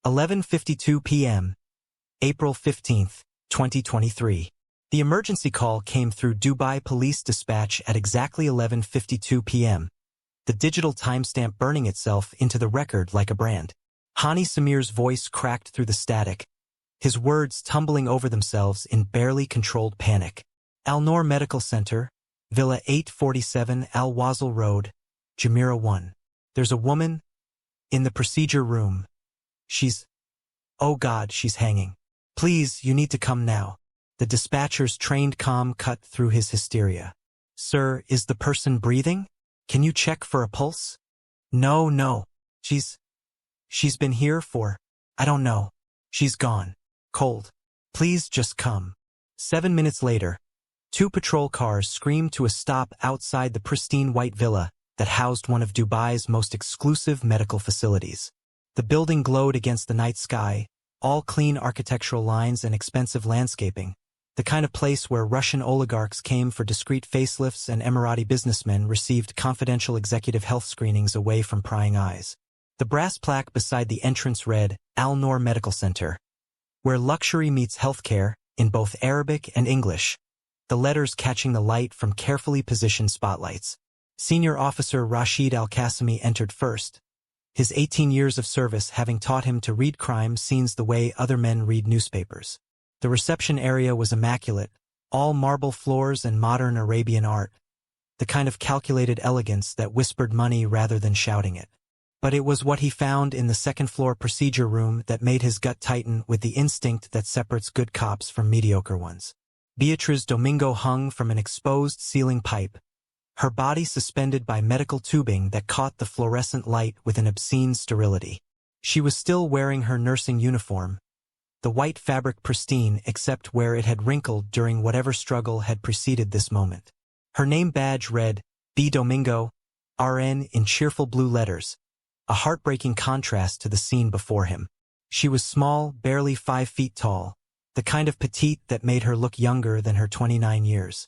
11:52 p.m., April 15, 2023. The emergency call came through Dubai Police Dispatch at exactly 11:52 p.m., the digital timestamp burning itself into the record like a brand. Hani Samir's voice cracked through the static, his words tumbling over themselves in barely controlled panic. Al-Noor Medical Center, Villa 847 Al-Wazl Road, Jumeirah 1. There's a woman in the procedure room. Oh God, she's hanging. Please, you need to come now. The dispatcher's trained calm cut through his hysteria. Sir, is the person breathing? Can you check for a pulse? No. She's been here for, I don't know. She's gone. Cold. Please just come. 7 minutes later, 2 patrol cars screamed to a stop outside the pristine white villa that housed one of Dubai's most exclusive medical facilities. The building glowed against the night sky, all clean architectural lines and expensive landscaping, the kind of place where Russian oligarchs came for discreet facelifts and Emirati businessmen received confidential executive health screenings away from prying eyes. The brass plaque beside the entrance read, Al-Noor Medical Center, where luxury meets healthcare, in both Arabic and English, the letters catching the light from carefully positioned spotlights. Senior Officer Rashid Al-Qasimi entered first, his 18 years of service having taught him to read crime scenes the way other men read newspapers. The reception area was immaculate, all marble floors and modern Arabian art, the kind of calculated elegance that whispered money rather than shouting it. But it was what he found in the second-floor procedure room that made his gut tighten with the instinct that separates good cops from mediocre ones. Beatriz Domingo hung from an exposed ceiling pipe, her body suspended by medical tubing that caught the fluorescent light with an obscene sterility. She was still wearing her nursing uniform, the white fabric pristine except where it had wrinkled during whatever struggle had preceded this moment. Her name badge read, B. Domingo, RN in cheerful blue letters, a heartbreaking contrast to the scene before him. She was small, barely 5 feet tall, the kind of petite that made her look younger than her 29 years.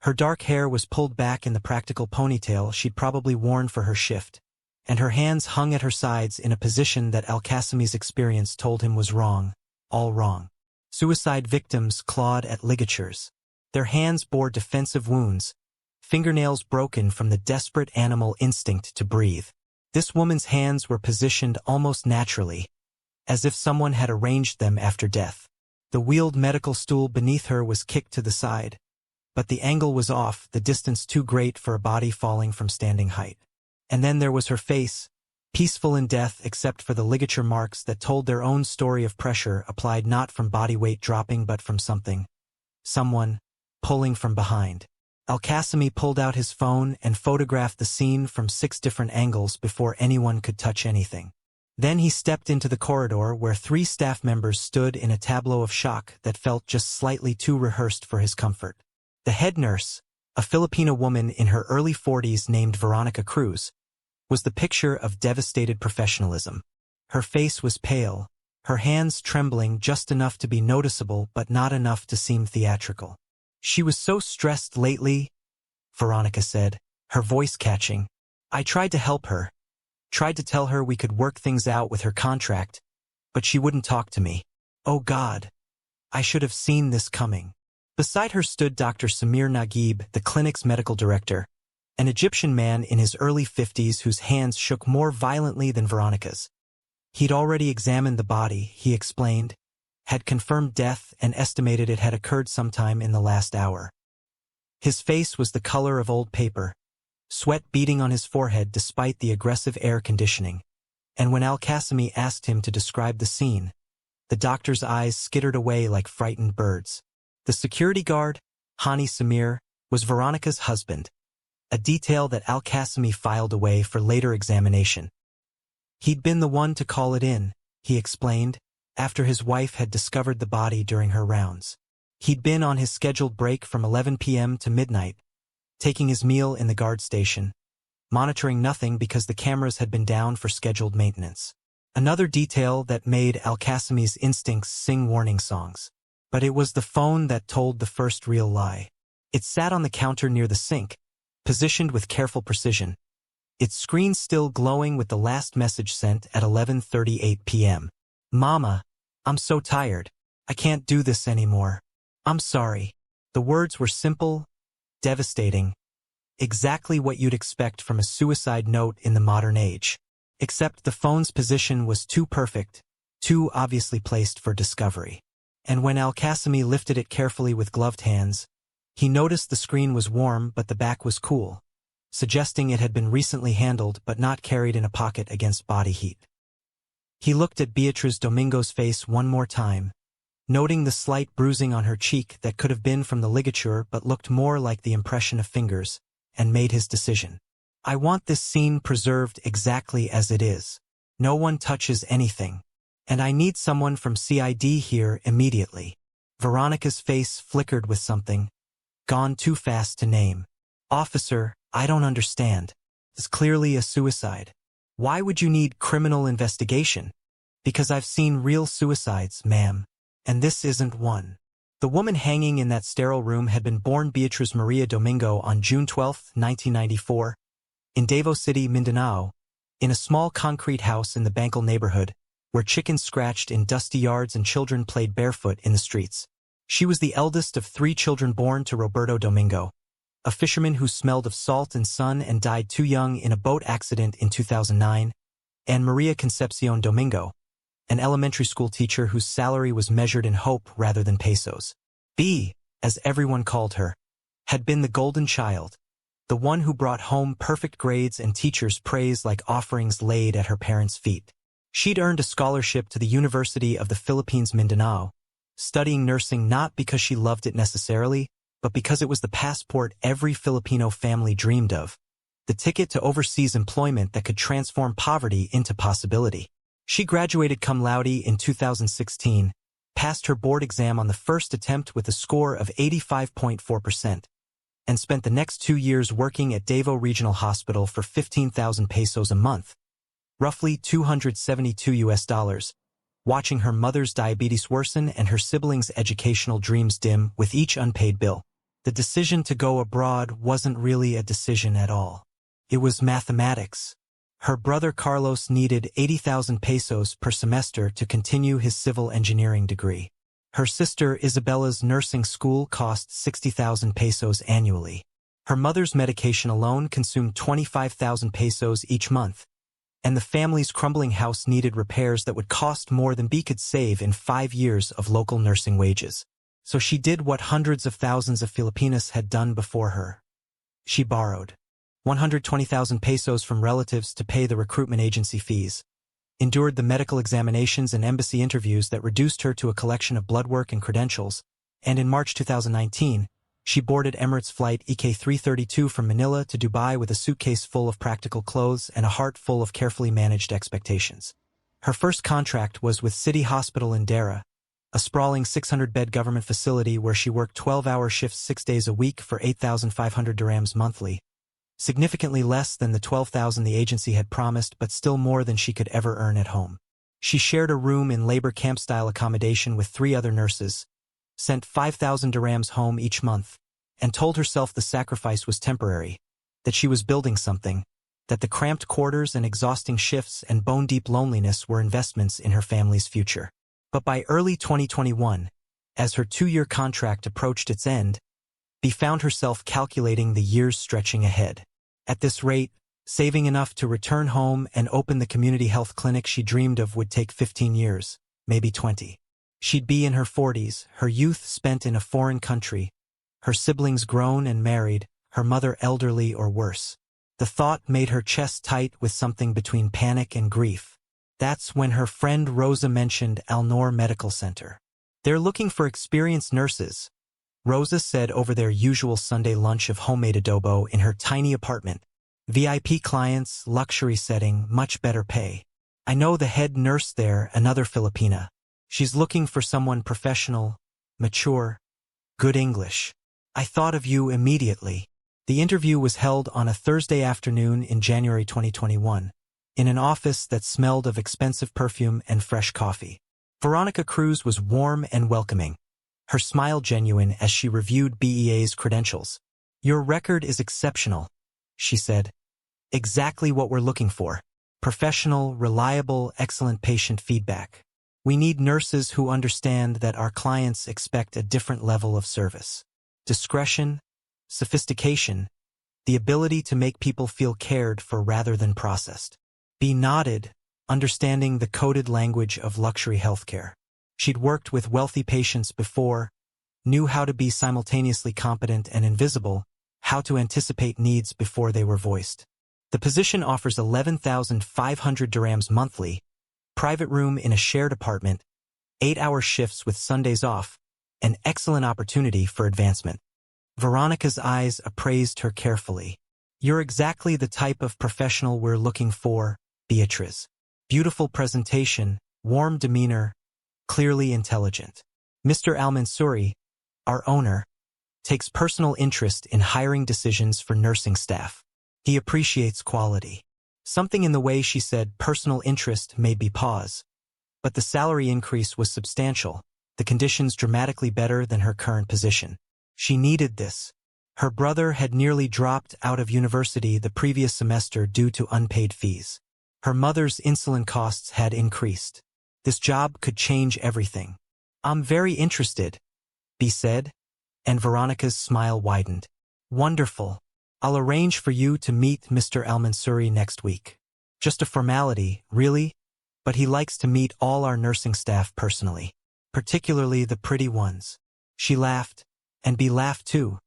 Her dark hair was pulled back in the practical ponytail she'd probably worn for her shift, and her hands hung at her sides in a position that Al-Qasimi's experience told him was wrong, all wrong. Suicide victims clawed at ligatures. Their hands bore defensive wounds, fingernails broken from the desperate animal instinct to breathe. This woman's hands were positioned almost naturally, as if someone had arranged them after death. The wheeled medical stool beneath her was kicked to the side, but the angle was off, the distance too great for a body falling from standing height. And then there was her face, peaceful in death except for the ligature marks that told their own story of pressure applied not from body weight dropping but from someone, pulling from behind. Al-Qasimi pulled out his phone and photographed the scene from 6 different angles before anyone could touch anything. Then he stepped into the corridor where 3 staff members stood in a tableau of shock that felt just slightly too rehearsed for his comfort. The head nurse, a Filipina woman in her early 40s named Veronica Cruz, was the picture of devastated professionalism. Her face was pale, her hands trembling just enough to be noticeable but not enough to seem theatrical. She was so stressed lately, Veronica said, her voice catching. I tried to help her, tried to tell her we could work things out with her contract, but she wouldn't talk to me. Oh God, I should have seen this coming. Beside her stood Dr. Samir Naguib, the clinic's medical director, an Egyptian man in his early 50s whose hands shook more violently than Veronica's. He'd already examined the body, he explained, had confirmed death and estimated it had occurred sometime in the last hour. His face was the color of old paper, sweat beading on his forehead despite the aggressive air conditioning, and when Al-Qasimi asked him to describe the scene, the doctor's eyes skittered away like frightened birds. The security guard, Hani Samir, was Veronica's husband, a detail that Al-Qasimi filed away for later examination. He'd been the one to call it in, he explained, after his wife had discovered the body during her rounds. He'd been on his scheduled break from 11 p.m. to midnight, taking his meal in the guard station, monitoring nothing because the cameras had been down for scheduled maintenance. Another detail that made Al-Qasimi's instincts sing warning songs. But it was the phone that told the first real lie. It sat on the counter near the sink, positioned with careful precision, its screen still glowing with the last message sent at 11:38 p.m. "Mama, I'm so tired. I can't do this anymore. I'm sorry." The words were simple, devastating, exactly what you'd expect from a suicide note in the modern age. Except the phone's position was too perfect, too obviously placed for discovery. And when Al-Qasimi lifted it carefully with gloved hands, he noticed the screen was warm but the back was cool, suggesting it had been recently handled but not carried in a pocket against body heat. He looked at Beatriz Domingo's face one more time, noting the slight bruising on her cheek that could have been from the ligature but looked more like the impression of fingers, and made his decision. "I want this scene preserved exactly as it is. No one touches anything. And I need someone from CID here immediately." Veronica's face flickered with something, gone too fast to name. "Officer, I don't understand. It's clearly a suicide. Why would you need criminal investigation?" "Because I've seen real suicides, ma'am. And this isn't one." The woman hanging in that sterile room had been born Beatriz Maria Domingo on June 12, 1994, in Davao City, Mindanao, in a small concrete house in the Bangkal neighborhood, where chickens scratched in dusty yards and children played barefoot in the streets. She was the eldest of 3 children born to Roberto Domingo, a fisherman who smelled of salt and sun and died too young in a boat accident in 2009, and Maria Concepcion Domingo, an elementary school teacher whose salary was measured in hope rather than pesos. B, as everyone called her, had been the golden child, the one who brought home perfect grades and teachers' praise like offerings laid at her parents' feet. She'd earned a scholarship to the University of the Philippines Mindanao, studying nursing not because she loved it necessarily, but because it was the passport every Filipino family dreamed of, the ticket to overseas employment that could transform poverty into possibility. She graduated cum laude in 2016, passed her board exam on the first attempt with a score of 85.4%, and spent the next 2 years working at Davao Regional Hospital for 15,000 pesos a month, roughly $272, watching her mother's diabetes worsen and her siblings' educational dreams dim with each unpaid bill. The decision to go abroad wasn't really a decision at all. It was mathematics. Her brother Carlos needed 80,000 pesos per semester to continue his civil engineering degree. Her sister Isabella's nursing school cost 60,000 pesos annually. Her mother's medication alone consumed 25,000 pesos each month, and the family's crumbling house needed repairs that would cost more than B could save in 5 years of local nursing wages. So she did what hundreds of thousands of Filipinas had done before her. She borrowed 120,000 pesos from relatives to pay the recruitment agency fees, endured the medical examinations and embassy interviews that reduced her to a collection of blood work and credentials, and in March 2019, she boarded Emirates flight EK332 from Manila to Dubai with a suitcase full of practical clothes and a heart full of carefully managed expectations. Her first contract was with City Hospital in Dara, a sprawling 600-bed government facility where she worked 12-hour shifts 6 days a week for 8,500 dirhams monthly, significantly less than the 12,000 the agency had promised but still more than she could ever earn at home. She shared a room in labor camp-style accommodation with 3 other nurses, sent 5,000 dirhams home each month, and told herself the sacrifice was temporary, that she was building something, that the cramped quarters and exhausting shifts and bone-deep loneliness were investments in her family's future. But by early 2021, as her 2-year contract approached its end, Bea found herself calculating the years stretching ahead. At this rate, saving enough to return home and open the community health clinic she dreamed of would take 15 years, maybe 20. She'd be in her 40s, her youth spent in a foreign country, her siblings grown and married, her mother elderly or worse. The thought made her chest tight with something between panic and grief. That's when her friend Rosa mentioned Al-Noor Medical Center. "They're looking for experienced nurses," Rosa said over their usual Sunday lunch of homemade adobo in her tiny apartment. "VIP clients, luxury setting, much better pay. I know the head nurse there, another Filipina. She's looking for someone professional, mature, good English. I thought of you immediately." The interview was held on a Thursday afternoon in January 2021, in an office that smelled of expensive perfume and fresh coffee. Veronica Cruz was warm and welcoming, her smile genuine as she reviewed BEA's credentials. "Your record is exceptional," she said. "Exactly what we're looking for. Professional, reliable, excellent patient feedback." We need nurses who understand that our clients expect a different level of service. Discretion, sophistication, the ability to make people feel cared for rather than processed. B nodded, understanding the coded language of luxury healthcare. She'd worked with wealthy patients before, knew how to be simultaneously competent and invisible, how to anticipate needs before they were voiced. The position offers 11,500 dirhams monthly, private room in a shared apartment, 8-hour shifts with Sundays off, an excellent opportunity for advancement. Veronica's eyes appraised her carefully. You're exactly the type of professional we're looking for, Beatriz. Beautiful presentation, warm demeanor, clearly intelligent. Mr. Al-Mansouri, our owner, takes personal interest in hiring decisions for nursing staff. He appreciates quality. Something in the way she said personal interest made me pause. But the salary increase was substantial, the conditions dramatically better than her current position. She needed this. Her brother had nearly dropped out of university the previous semester due to unpaid fees. Her mother's insulin costs had increased. This job could change everything. I'm very interested, B said, and Veronica's smile widened. Wonderful. I'll arrange for you to meet Mr. Al-Mansouri next week. Just a formality, really? But he likes to meet all our nursing staff personally, particularly the pretty ones. She laughed, and B laughed too,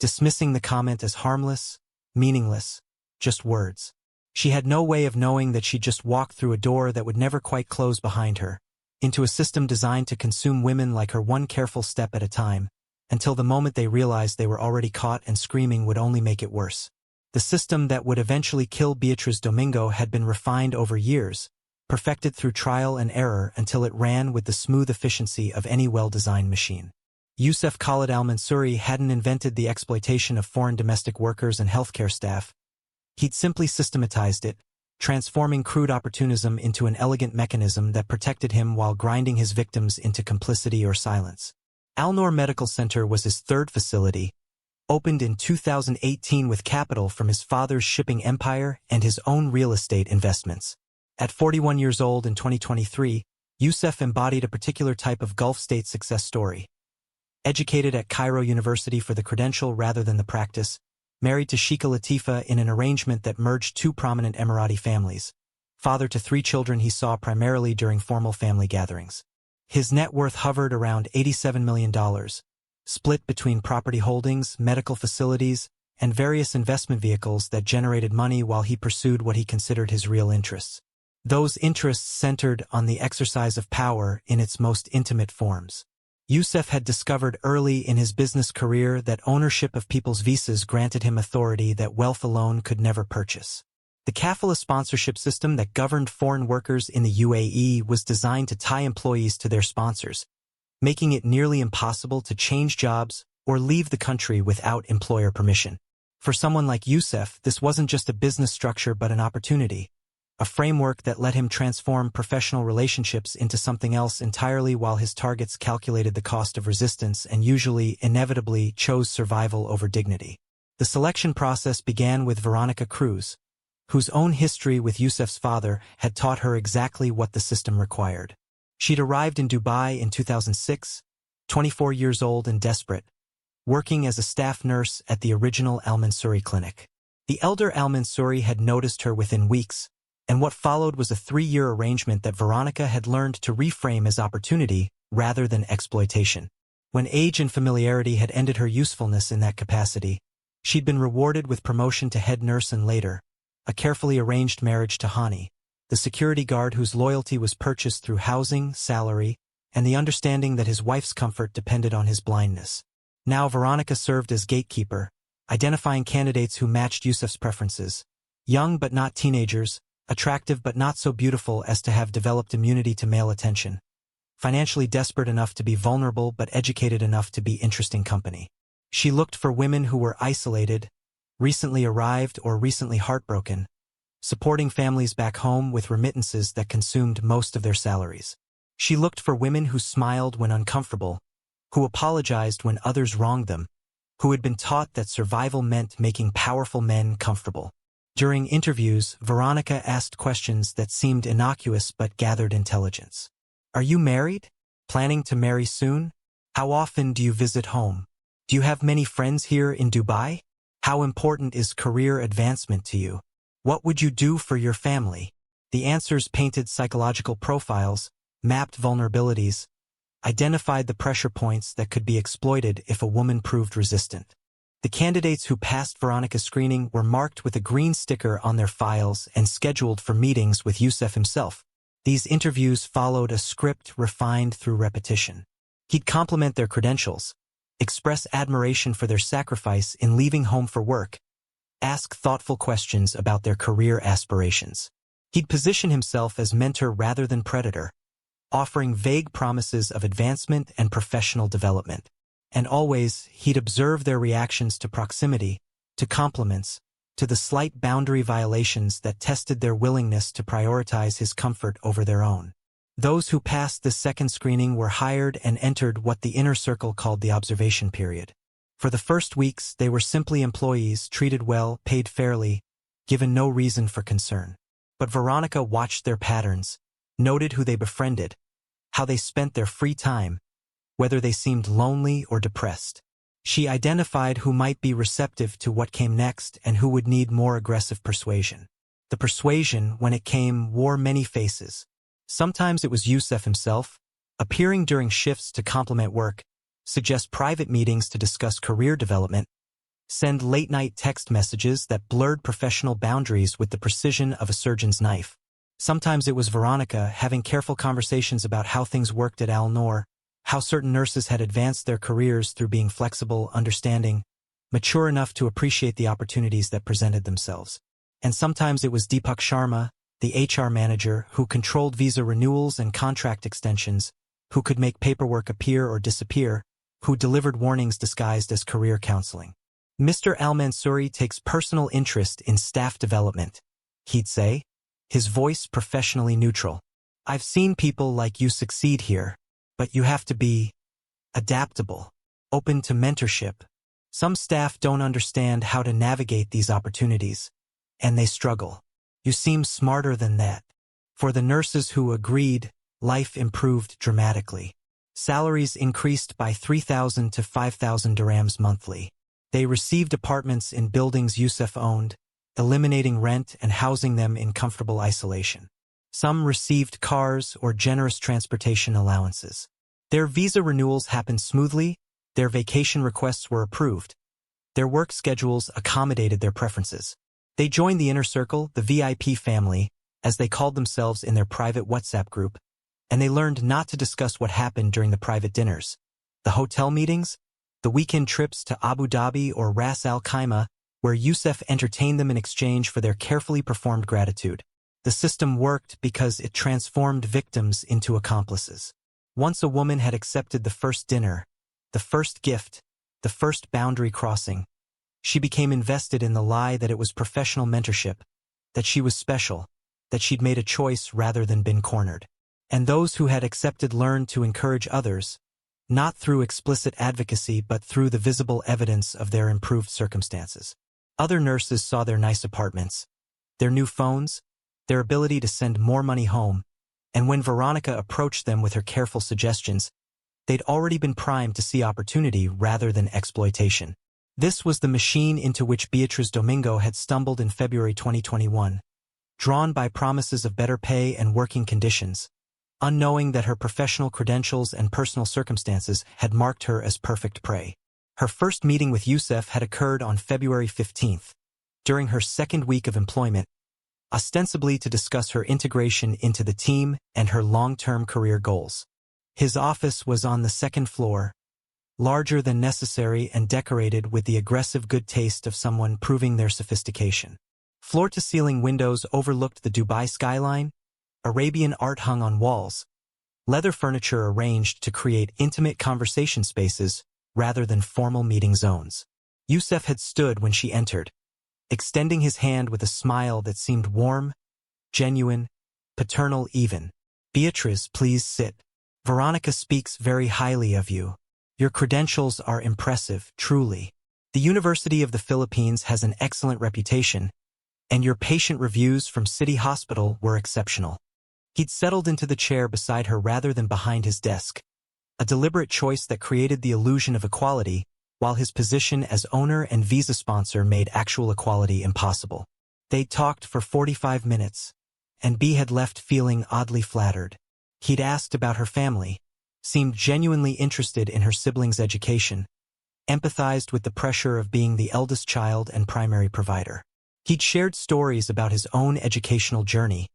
dismissing the comment as harmless, meaningless, just words. She had no way of knowing that she'd just walked through a door that would never quite close behind her, into a system designed to consume women like her one careful step at a time, until the moment they realized they were already caught and screaming would only make it worse. The system that would eventually kill Beatriz Domingo had been refined over years, perfected through trial and error until it ran with the smooth efficiency of any well-designed machine. Yousuf Al-Mansouri hadn't invented the exploitation of foreign domestic workers and healthcare staff. He'd simply systematized it, transforming crude opportunism into an elegant mechanism that protected him while grinding his victims into complicity or silence. Al-Noor Medical Center was his third facility, opened in 2018 with capital from his father's shipping empire and his own real estate investments. At 41 years old in 2023, Yousuf embodied a particular type of Gulf state success story. Educated at Cairo University for the credential rather than the practice, married to Sheikha Latifa in an arrangement that merged two prominent Emirati families, father to 3 children he saw primarily during formal family gatherings. His net worth hovered around $87 million, split between property holdings, medical facilities, and various investment vehicles that generated money while he pursued what he considered his real interests. Those interests centered on the exercise of power in its most intimate forms. Yousuf had discovered early in his business career that ownership of people's visas granted him authority that wealth alone could never purchase. The kafala sponsorship system that governed foreign workers in the UAE was designed to tie employees to their sponsors, making it nearly impossible to change jobs or leave the country without employer permission. For someone like Yousuf, this wasn't just a business structure but an opportunity, a framework that let him transform professional relationships into something else entirely while his targets calculated the cost of resistance and usually, inevitably, chose survival over dignity. The selection process began with Veronica Cruz, whose own history with Yousuf's father had taught her exactly what the system required. She'd arrived in Dubai in 2006, 24 years old and desperate, working as a staff nurse at the original Al-Mansouri clinic. The elder Al-Mansouri had noticed her within weeks, and what followed was a 3-year arrangement that Veronica had learned to reframe as opportunity rather than exploitation. When age and familiarity had ended her usefulness in that capacity, she'd been rewarded with promotion to head nurse and later, a carefully arranged marriage to Hani, the security guard whose loyalty was purchased through housing, salary, and the understanding that his wife's comfort depended on his blindness. Now Veronica served as gatekeeper, identifying candidates who matched Yousuf's preferences. Young but not teenagers, attractive but not so beautiful as to have developed immunity to male attention. Financially desperate enough to be vulnerable but educated enough to be interesting company. She looked for women who were isolated, recently arrived or recently heartbroken, supporting families back home with remittances that consumed most of their salaries. She looked for women who smiled when uncomfortable, who apologized when others wronged them, who had been taught that survival meant making powerful men comfortable. During interviews, Veronica asked questions that seemed innocuous but gathered intelligence. Are you married? Planning to marry soon? How often do you visit home? Do you have many friends here in Dubai? How important is career advancement to you? What would you do for your family? The answers painted psychological profiles, mapped vulnerabilities, identified the pressure points that could be exploited if a woman proved resistant. The candidates who passed Veronica's screening were marked with a green sticker on their files and scheduled for meetings with Yousuf himself. These interviews followed a script refined through repetition. He'd compliment their credentials, express admiration for their sacrifice in leaving home for work, ask thoughtful questions about their career aspirations. He'd position himself as mentor rather than predator, offering vague promises of advancement and professional development. And always, he'd observe their reactions to proximity, to compliments, to the slight boundary violations that tested their willingness to prioritize his comfort over their own. Those who passed the second screening were hired and entered what the inner circle called the observation period. For the first weeks, they were simply employees, treated well, paid fairly, given no reason for concern. But Veronica watched their patterns, noted who they befriended, how they spent their free time, whether they seemed lonely or depressed. She identified who might be receptive to what came next and who would need more aggressive persuasion. The persuasion, when it came, wore many faces. Sometimes it was Yousuf himself, appearing during shifts to complement work, suggest private meetings to discuss career development, send late-night text messages that blurred professional boundaries with the precision of a surgeon's knife. Sometimes it was Veronica having careful conversations about how things worked at Al-Noor, how certain nurses had advanced their careers through being flexible, understanding, mature enough to appreciate the opportunities that presented themselves. And sometimes it was Deepak Sharma, the HR manager, who controlled visa renewals and contract extensions, who could make paperwork appear or disappear, who delivered warnings disguised as career counseling. Mr. Al-Mansouri takes personal interest in staff development, he'd say, his voice professionally neutral. I've seen people like you succeed here, but you have to be adaptable, open to mentorship. Some staff don't understand how to navigate these opportunities, and they struggle. You seem smarter than that. For the nurses who agreed, life improved dramatically. Salaries increased by 3,000 to 5,000 dirhams monthly. They received apartments in buildings Yousuf owned, eliminating rent and housing them in comfortable isolation. Some received cars or generous transportation allowances. Their visa renewals happened smoothly, their vacation requests were approved. Their work schedules accommodated their preferences. They joined the inner circle, the VIP family, as they called themselves in their private WhatsApp group, and they learned not to discuss what happened during the private dinners, the hotel meetings, the weekend trips to Abu Dhabi or Ras Al Khaimah, where Yousuf entertained them in exchange for their carefully performed gratitude. The system worked because it transformed victims into accomplices. Once a woman had accepted the first dinner, the first gift, the first boundary crossing, she became invested in the lie that it was professional mentorship, that she was special, that she'd made a choice rather than been cornered. And those who had accepted learned to encourage others, not through explicit advocacy but through the visible evidence of their improved circumstances. Other nurses saw their nice apartments, their new phones, their ability to send more money home, and when Veronica approached them with her careful suggestions, they'd already been primed to see opportunity rather than exploitation. This was the machine into which Beatriz Domingo had stumbled in February 2021, drawn by promises of better pay and working conditions, unknowing that her professional credentials and personal circumstances had marked her as perfect prey. Her first meeting with Yousuf had occurred on February 15th, during her second week of employment, ostensibly to discuss her integration into the team and her long-term career goals. His office was on the second floor, larger than necessary and decorated with the aggressive good taste of someone proving their sophistication. Floor-to-ceiling windows overlooked the Dubai skyline, Arabian art hung on walls, leather furniture arranged to create intimate conversation spaces rather than formal meeting zones. Yousuf had stood when she entered, extending his hand with a smile that seemed warm, genuine, paternal even. Beatriz, please sit. Veronica speaks very highly of you. Your credentials are impressive, truly. The University of the Philippines has an excellent reputation, and your patient reviews from City Hospital were exceptional. He'd settled into the chair beside her rather than behind his desk, a deliberate choice that created the illusion of equality, while his position as owner and visa sponsor made actual equality impossible. They'd talked for 45 minutes, and B had left feeling oddly flattered. He'd asked about her family, seemed genuinely interested in her siblings' education, empathized with the pressure of being the eldest child and primary provider. He'd shared stories about his own educational journey,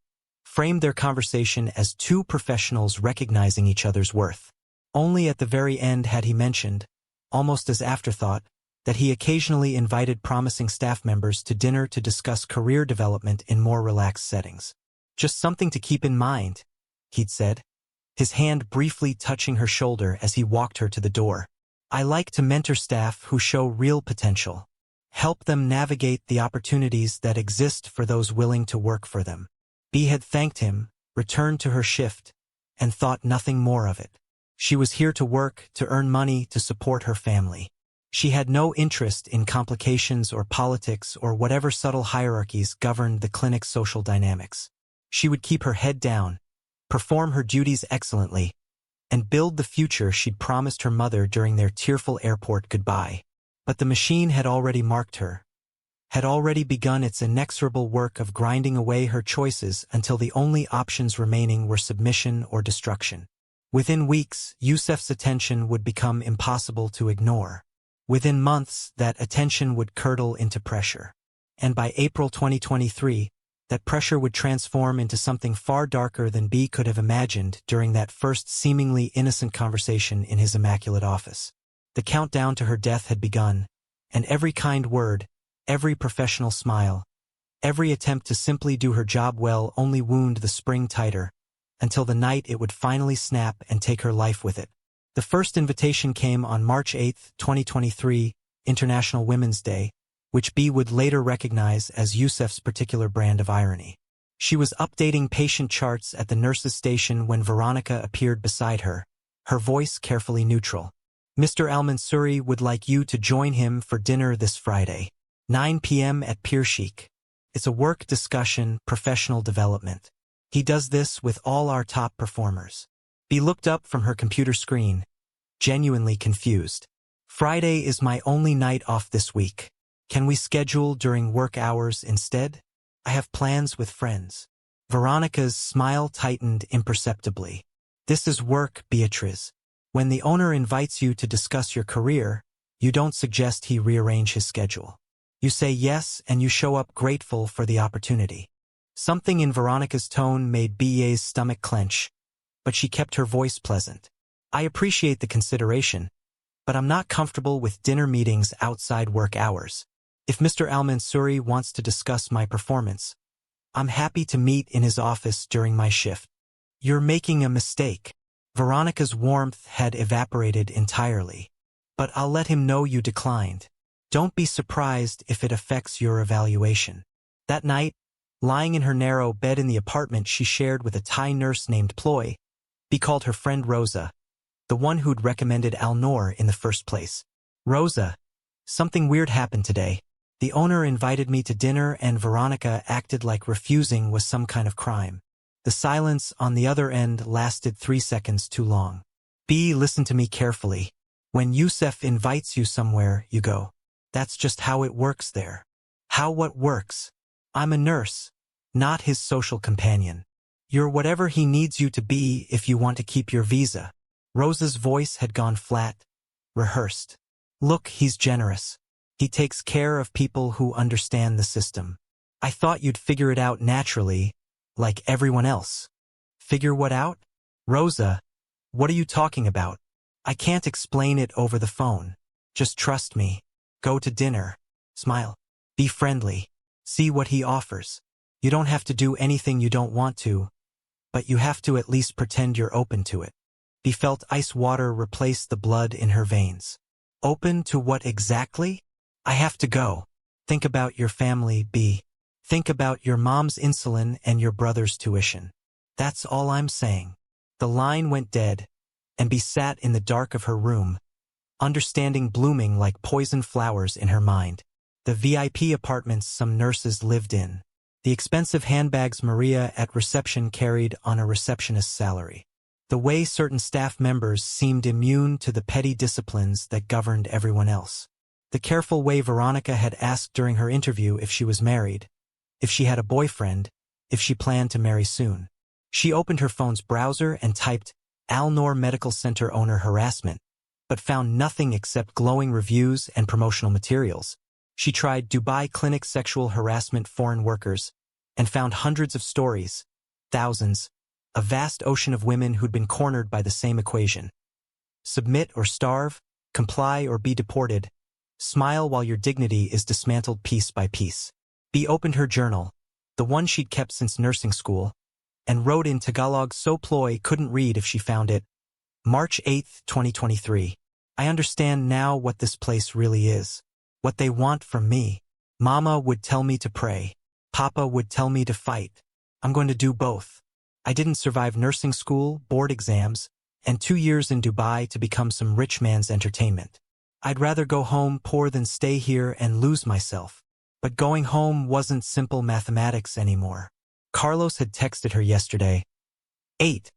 framed their conversation as two professionals recognizing each other's worth. Only at the very end had he mentioned, almost as afterthought, that he occasionally invited promising staff members to dinner to discuss career development in more relaxed settings. Just something to keep in mind, he'd said, his hand briefly touching her shoulder as he walked her to the door. I like to mentor staff who show real potential. Help them navigate the opportunities that exist for those willing to work for them. B had thanked him, returned to her shift, and thought nothing more of it. She was here to work, to earn money, to support her family. She had no interest in complications or politics or whatever subtle hierarchies governed the clinic's social dynamics. She would keep her head down, perform her duties excellently, and build the future she'd promised her mother during their tearful airport goodbye. But the machine had already marked her, had already begun its inexorable work of grinding away her choices until the only options remaining were submission or destruction. Within weeks, Yousuf's attention would become impossible to ignore. Within months, that attention would curdle into pressure. And by April 2023, that pressure would transform into something far darker than B could have imagined during that first seemingly innocent conversation in his immaculate office. The countdown to her death had begun, and every kind word, every professional smile, every attempt to simply do her job well only wound the spring tighter, until the night it would finally snap and take her life with it. The first invitation came on March 8, 2023, International Women's Day, which B would later recognize as Yousuf's particular brand of irony. She was updating patient charts at the nurse's station when Veronica appeared beside her, her voice carefully neutral. Mr. Al-Mansouri would like you to join him for dinner this Friday, 9 p.m. at Pier Chic. It's a work discussion, professional development. He does this with all our top performers. B looked up from her computer screen, genuinely confused. Friday is my only night off this week. Can we schedule during work hours instead? I have plans with friends. Veronica's smile tightened imperceptibly. This is work, Beatriz. When the owner invites you to discuss your career, you don't suggest he rearrange his schedule. You say yes and you show up grateful for the opportunity. Something in Veronica's tone made BA's stomach clench, but she kept her voice pleasant. I appreciate the consideration, but I'm not comfortable with dinner meetings outside work hours. If Mr. Al-Mansouri wants to discuss my performance, I'm happy to meet in his office during my shift. You're making a mistake. Veronica's warmth had evaporated entirely. But I'll let him know you declined. Don't be surprised if it affects your evaluation. That night, lying in her narrow bed in the apartment she shared with a Thai nurse named Ploy, B called her friend Rosa, the one who'd recommended Al-Noor in the first place. Rosa, something weird happened today. The owner invited me to dinner and Veronica acted like refusing was some kind of crime. The silence on the other end lasted 3 seconds too long. B, listen to me carefully. When Yousuf invites you somewhere, you go. That's just how it works there. How what works? I'm a nurse, not his social companion. You're whatever he needs you to be if you want to keep your visa. Rosa's voice had gone flat, rehearsed. Look, he's generous. He takes care of people who understand the system. I thought you'd figure it out naturally, like everyone else. Figure what out? Rosa, what are you talking about? I can't explain it over the phone. Just trust me. Go to dinner. Smile. Be friendly. See what he offers. You don't have to do anything you don't want to, but you have to at least pretend you're open to it. B felt ice water replace the blood in her veins. Open to what exactly? I have to go. Think about your family, B. Think about your mom's insulin and your brother's tuition. That's all I'm saying. The line went dead, and B sat in the dark of her room, understanding blooming like poison flowers in her mind. The VIP apartments some nurses lived in. The expensive handbags Maria at reception carried on a receptionist's salary. The way certain staff members seemed immune to the petty disciplines that governed everyone else. The careful way Veronica had asked during her interview if she was married, if she had a boyfriend, if she planned to marry soon. She opened her phone's browser and typed Al-Noor Medical Center owner harassment, but found nothing except glowing reviews and promotional materials. She tried Dubai clinic sexual harassment foreign workers and found hundreds of stories, thousands, a vast ocean of women who'd been cornered by the same equation. Submit or starve, comply or be deported, smile while your dignity is dismantled piece by piece. Bea opened her journal, the one she'd kept since nursing school, and wrote in Tagalog so Ploy couldn't read if she found it. March 8, 2023. I understand now what this place really is. What they want from me. Mama would tell me to pray. Papa would tell me to fight. I'm going to do both. I didn't survive nursing school, board exams, and 2 years in Dubai to become some rich man's entertainment. I'd rather go home poor than stay here and lose myself. But going home wasn't simple mathematics anymore. Carlos had texted her yesterday. 8.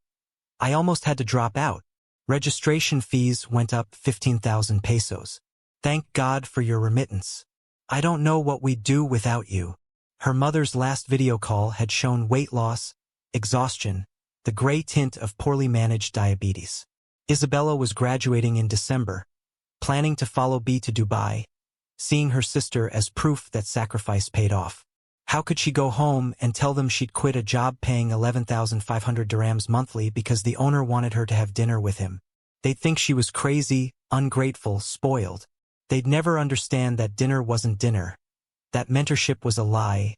I almost had to drop out. Registration fees went up 15,000 pesos. Thank God for your remittance. I don't know what we'd do without you. Her mother's last video call had shown weight loss, exhaustion, the gray tint of poorly managed diabetes. Isabella was graduating in December, planning to follow Bea to Dubai, seeing her sister as proof that sacrifice paid off. How could she go home and tell them she'd quit a job paying 11,500 dirhams monthly because the owner wanted her to have dinner with him? They'd think she was crazy, ungrateful, spoiled. They'd never understand that dinner wasn't dinner, that mentorship was a lie,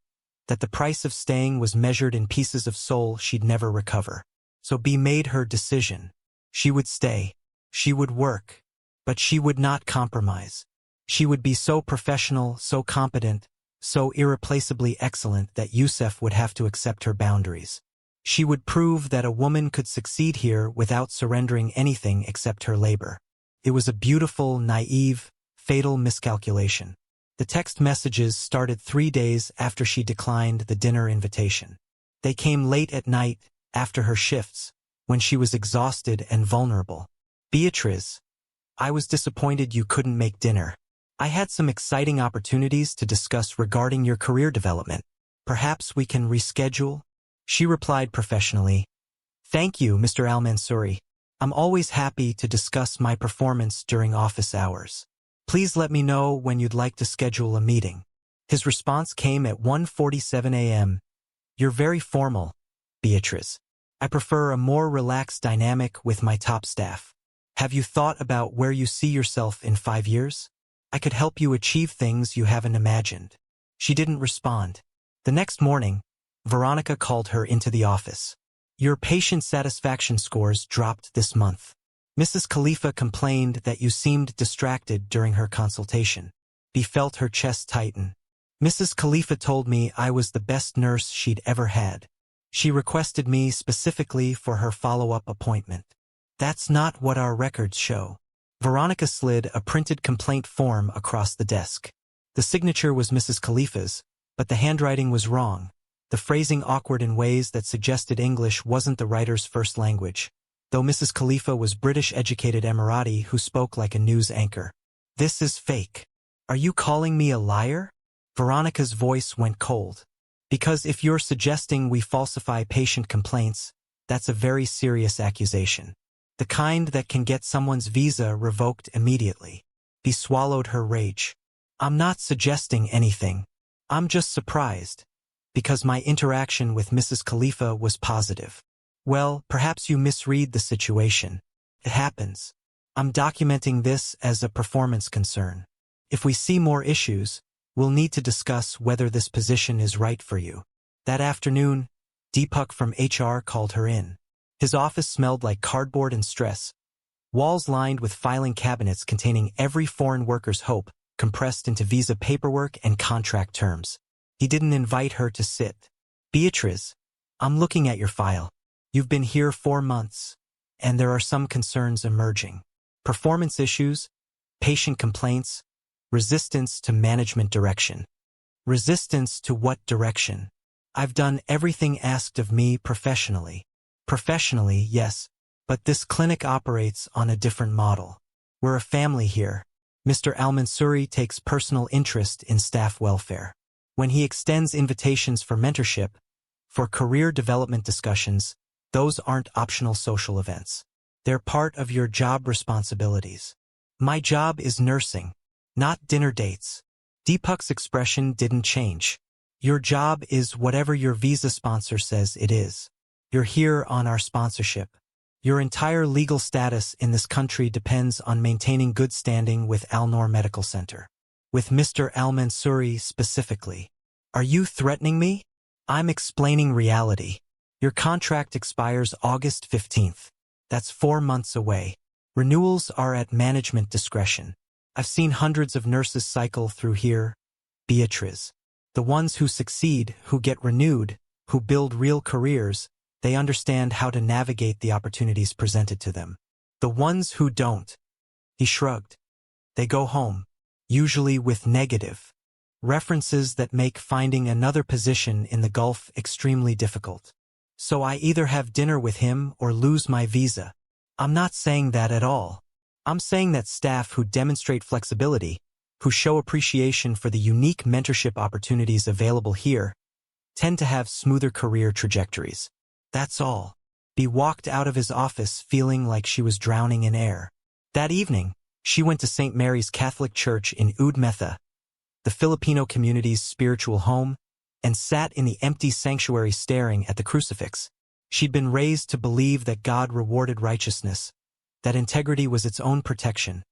that the price of staying was measured in pieces of soul she'd never recover. So Bea made her decision. She would stay. She would work. But she would not compromise. She would be so professional, so competent, so irreplaceably excellent that Yousuf would have to accept her boundaries. She would prove that a woman could succeed here without surrendering anything except her labor. It was a beautiful, naive, fatal miscalculation. The text messages started 3 days after she declined the dinner invitation. They came late at night, after her shifts, when she was exhausted and vulnerable. Beatriz, I was disappointed you couldn't make dinner. I had some exciting opportunities to discuss regarding your career development. Perhaps we can reschedule? She replied professionally. Thank you, Mr. Al-Mansouri. I'm always happy to discuss my performance during office hours. Please let me know when you'd like to schedule a meeting. His response came at 1:47 a.m. You're very formal, Beatriz. I prefer a more relaxed dynamic with my top staff. Have you thought about where you see yourself in 5 years? I could help you achieve things you haven't imagined. She didn't respond. The next morning, Veronica called her into the office. Your patient satisfaction scores dropped this month. Mrs. Khalifa complained that you seemed distracted during her consultation. Bea felt her chest tighten. Mrs. Khalifa told me I was the best nurse she'd ever had. She requested me specifically for her follow-up appointment. That's not what our records show. Veronica slid a printed complaint form across the desk. The signature was Mrs. Khalifa's, but the handwriting was wrong, the phrasing awkward in ways that suggested English wasn't the writer's first language, though Mrs. Khalifa was British-educated Emirati who spoke like a news anchor. This is fake. Are you calling me a liar? Veronica's voice went cold. Because if you're suggesting we falsify patient complaints, that's a very serious accusation. The kind that can get someone's visa revoked immediately. Bea swallowed her rage. I'm not suggesting anything. I'm just surprised. Because my interaction with Mrs. Khalifa was positive. Well, perhaps you misread the situation. It happens. I'm documenting this as a performance concern. If we see more issues, we'll need to discuss whether this position is right for you. That afternoon, Deepak from HR called her in. His office smelled like cardboard and stress, walls lined with filing cabinets containing every foreign worker's hope, compressed into visa paperwork and contract terms. He didn't invite her to sit. Beatriz, I'm looking at your file. You've been here 4 months, and there are some concerns emerging. Performance issues, patient complaints, resistance to management direction. Resistance to what direction? I've done everything asked of me professionally. Professionally, yes, but this clinic operates on a different model. We're a family here. Mr. Al-Mansouri takes personal interest in staff welfare. When he extends invitations for mentorship, for career development discussions, those aren't optional social events. They're part of your job responsibilities. My job is nursing, not dinner dates. Deepak's expression didn't change. Your job is whatever your visa sponsor says it is. You're here on our sponsorship. Your entire legal status in this country depends on maintaining good standing with Al-Noor Medical Center. With Mr. Al-Mansouri specifically. Are you threatening me? I'm explaining reality. Your contract expires August 15th. That's 4 months away. Renewals are at management discretion. I've seen hundreds of nurses cycle through here. Beatriz. The ones who succeed, who get renewed, who build real careers, they understand how to navigate the opportunities presented to them. The ones who don't. He shrugged. They go home, usually with negative references that make finding another position in the Gulf extremely difficult. So I either have dinner with him or lose my visa. I'm not saying that at all. I'm saying that staff who demonstrate flexibility, who show appreciation for the unique mentorship opportunities available here, tend to have smoother career trajectories. That's all. He walked out of his office feeling like she was drowning in air. That evening, she went to St. Mary's Catholic Church in Oud Metha, the Filipino community's spiritual home, and sat in the empty sanctuary staring at the crucifix. She'd been raised to believe that God rewarded righteousness, that integrity was its own protection,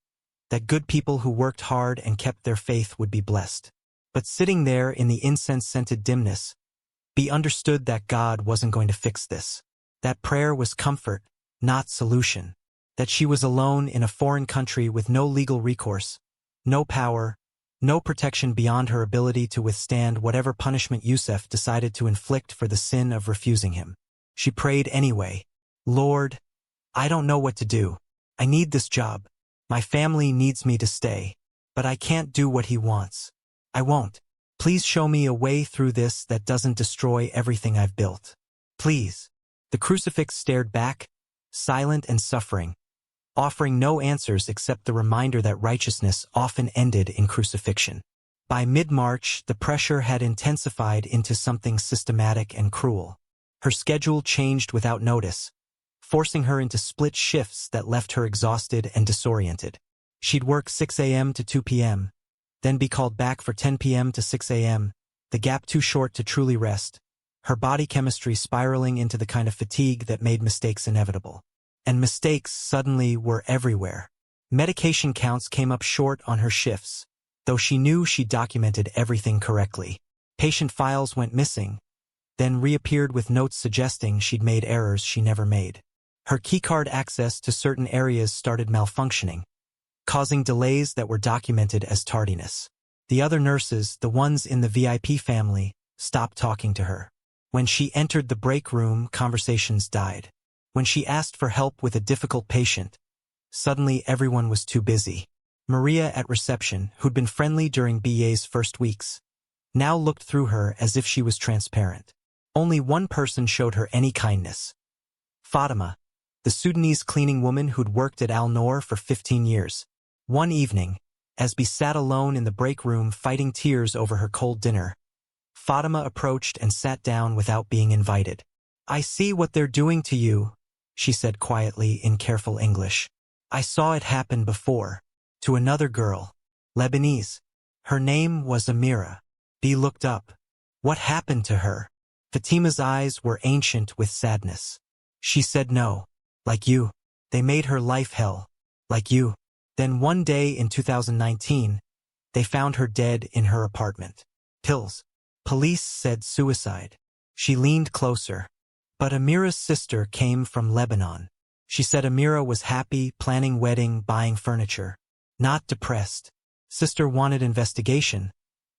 that good people who worked hard and kept their faith would be blessed. But sitting there in the incense-scented dimness, Bea understood that God wasn't going to fix this. That prayer was comfort, not solution. That she was alone in a foreign country with no legal recourse, no power, no protection beyond her ability to withstand whatever punishment Yousuf decided to inflict for the sin of refusing him. She prayed anyway. Lord, I don't know what to do. I need this job. My family needs me to stay. But I can't do what he wants. I won't. Please show me a way through this that doesn't destroy everything I've built. Please. The crucifix stared back, silent and suffering, offering no answers except the reminder that righteousness often ended in crucifixion. By mid-March, the pressure had intensified into something systematic and cruel. Her schedule changed without notice, forcing her into split shifts that left her exhausted and disoriented. She'd work 6 a.m. to 2 p.m., then be called back for 10 p.m. to 6 a.m., the gap too short to truly rest, her body chemistry spiraling into the kind of fatigue that made mistakes inevitable. And mistakes suddenly were everywhere. Medication counts came up short on her shifts, though she knew she documented everything correctly. Patient files went missing, then reappeared with notes suggesting she'd made errors she never made. Her keycard access to certain areas started malfunctioning, causing delays that were documented as tardiness. The other nurses, the ones in the VIP family, stopped talking to her. When she entered the break room, conversations died. When she asked for help with a difficult patient, suddenly everyone was too busy. Maria at reception, who'd been friendly during BA's first weeks, now looked through her as if she was transparent. Only one person showed her any kindness. Fatima, the Sudanese cleaning woman who'd worked at Al-Noor for 15 years. One evening, as Bea sat alone in the break room fighting tears over her cold dinner, Fatima approached and sat down without being invited. "I see what they're doing to you," she said quietly in careful English. "I saw it happen before. To another girl. Lebanese. Her name was Amira." Bea looked up. What happened to her? Fatima's eyes were ancient with sadness. She said no. "Like you. They made her life hell. Like you." Then one day in 2019, they found her dead in her apartment. Pills. Police said suicide. She leaned closer. But Amira's sister came from Lebanon. She said Amira was happy, planning wedding, buying furniture. Not depressed. Sister wanted investigation,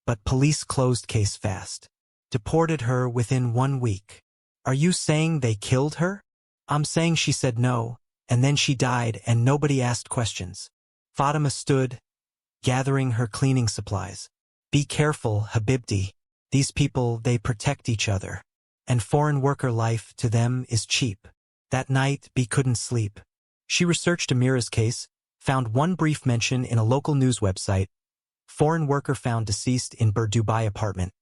but police closed case fast. Deported her within 1 week. "Are you saying they killed her?" "I'm saying she said no, and then she died and nobody asked questions." Fatima stood, gathering her cleaning supplies. "Be careful, Habibti." These people, they protect each other. And foreign worker life, to them, is cheap. That night, Bea couldn't sleep. She researched Amira's case, found one brief mention in a local news website. Foreign worker found deceased in Dubai apartment.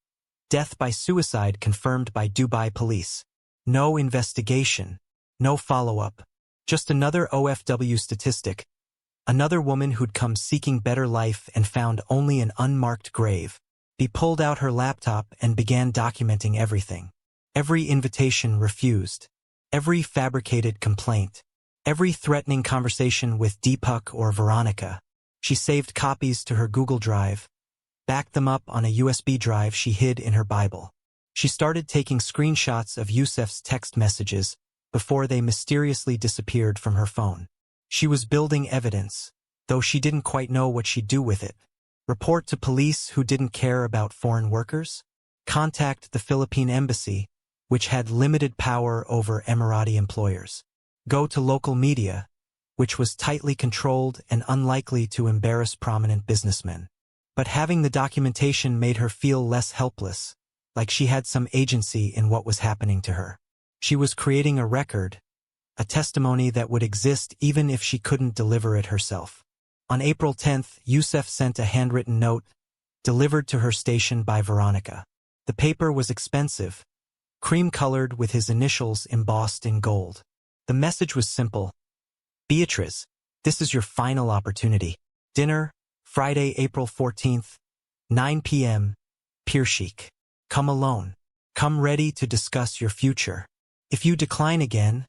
Death by suicide confirmed by Dubai police. No investigation. No follow-up. Just another OFW statistic. Another woman who'd come seeking better life and found only an unmarked grave. Bea pulled out her laptop and began documenting everything. Every invitation refused. Every fabricated complaint. Every threatening conversation with Deepak or Veronica. She saved copies to her Google Drive, backed them up on a USB drive she hid in her Bible. She started taking screenshots of Yousuf's text messages before they mysteriously disappeared from her phone. She was building evidence, though she didn't quite know what she'd do with it. Report to police who didn't care about foreign workers? Contact the Philippine embassy, which had limited power over Emirati employers. Go to local media, which was tightly controlled and unlikely to embarrass prominent businessmen. But having the documentation made her feel less helpless, like she had some agency in what was happening to her. She was creating a record, a testimony that would exist even if she couldn't deliver it herself. On April 10th, Yousuf sent a handwritten note, delivered to her station by Veronica. The paper was expensive, cream-colored with his initials embossed in gold. The message was simple. Beatriz, this is your final opportunity. Dinner, Friday, April 14th, 9 p.m., Pier Chic. Come alone. Come ready to discuss your future. If you decline again,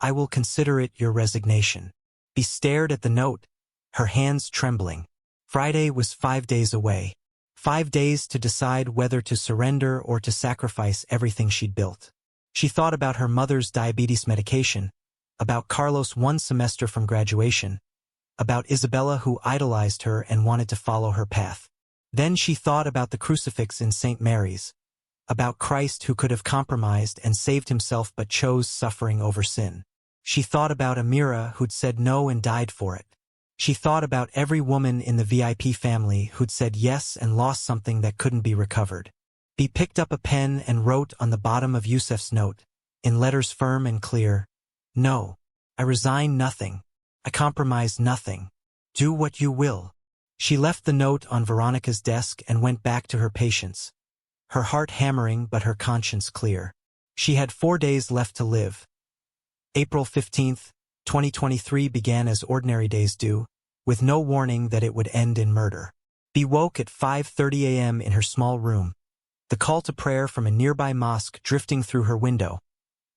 I will consider it your resignation. Bea stared at the note, her hands trembling. Friday was 5 days away. 5 days to decide whether to surrender or to sacrifice everything she'd built. She thought about her mother's diabetes medication, about Carlos one semester from graduation, about Isabella who idolized her and wanted to follow her path. Then she thought about the crucifix in St. Mary's, about Christ who could have compromised and saved himself but chose suffering over sin. She thought about Amira who'd said no and died for it. She thought about every woman in the VIP family who'd said yes and lost something that couldn't be recovered. Bea picked up a pen and wrote on the bottom of Yousuf's note, in letters firm and clear, "No, I resign nothing. I compromise nothing. Do what you will." She left the note on Veronica's desk and went back to her patients, her heart hammering but her conscience clear. She had 4 days left to live. April 15th, 2023 began as ordinary days do, with no warning that it would end in murder. Bea woke at 5:30 a.m. in her small room, the call to prayer from a nearby mosque drifting through her window,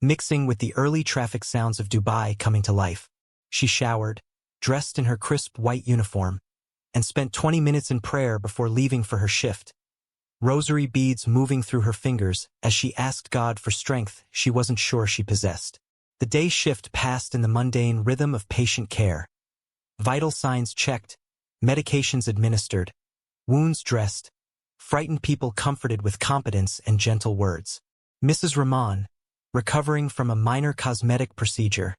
mixing with the early traffic sounds of Dubai coming to life. She showered, dressed in her crisp white uniform, and spent 20 minutes in prayer before leaving for her shift. Rosary beads moving through her fingers as she asked God for strength she wasn't sure she possessed. The day shift passed in the mundane rhythm of patient care. Vital signs checked, medications administered, wounds dressed, frightened people comforted with competence and gentle words. Mrs. Rahman, recovering from a minor cosmetic procedure,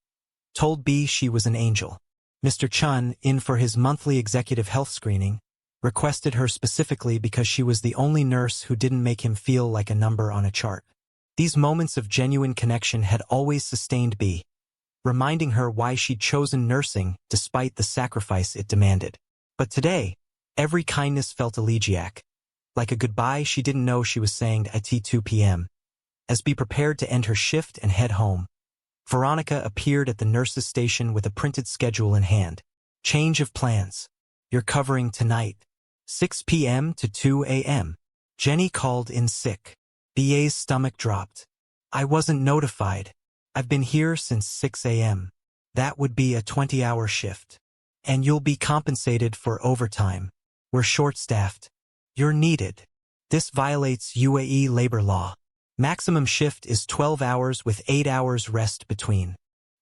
told Bea she was an angel. Mr. Chun, in for his monthly executive health screening, requested her specifically because she was the only nurse who didn't make him feel like a number on a chart. These moments of genuine connection had always sustained Bea, reminding her why she'd chosen nursing despite the sacrifice it demanded. But today, every kindness felt elegiac, like a goodbye she didn't know she was saying at 2 p.m. As Bea prepared to end her shift and head home, Veronica appeared at the nurse's station with a printed schedule in hand. Change of plans. You're covering tonight, 6 p.m. to 2 a.m. Jenny called in sick. Bea's stomach dropped. I wasn't notified. I've been here since 6 a.m. That would be a 20-hour shift. And you'll be compensated for overtime. We're short-staffed. You're needed. This violates UAE labor law. Maximum shift is 12 hours with 8 hours rest between.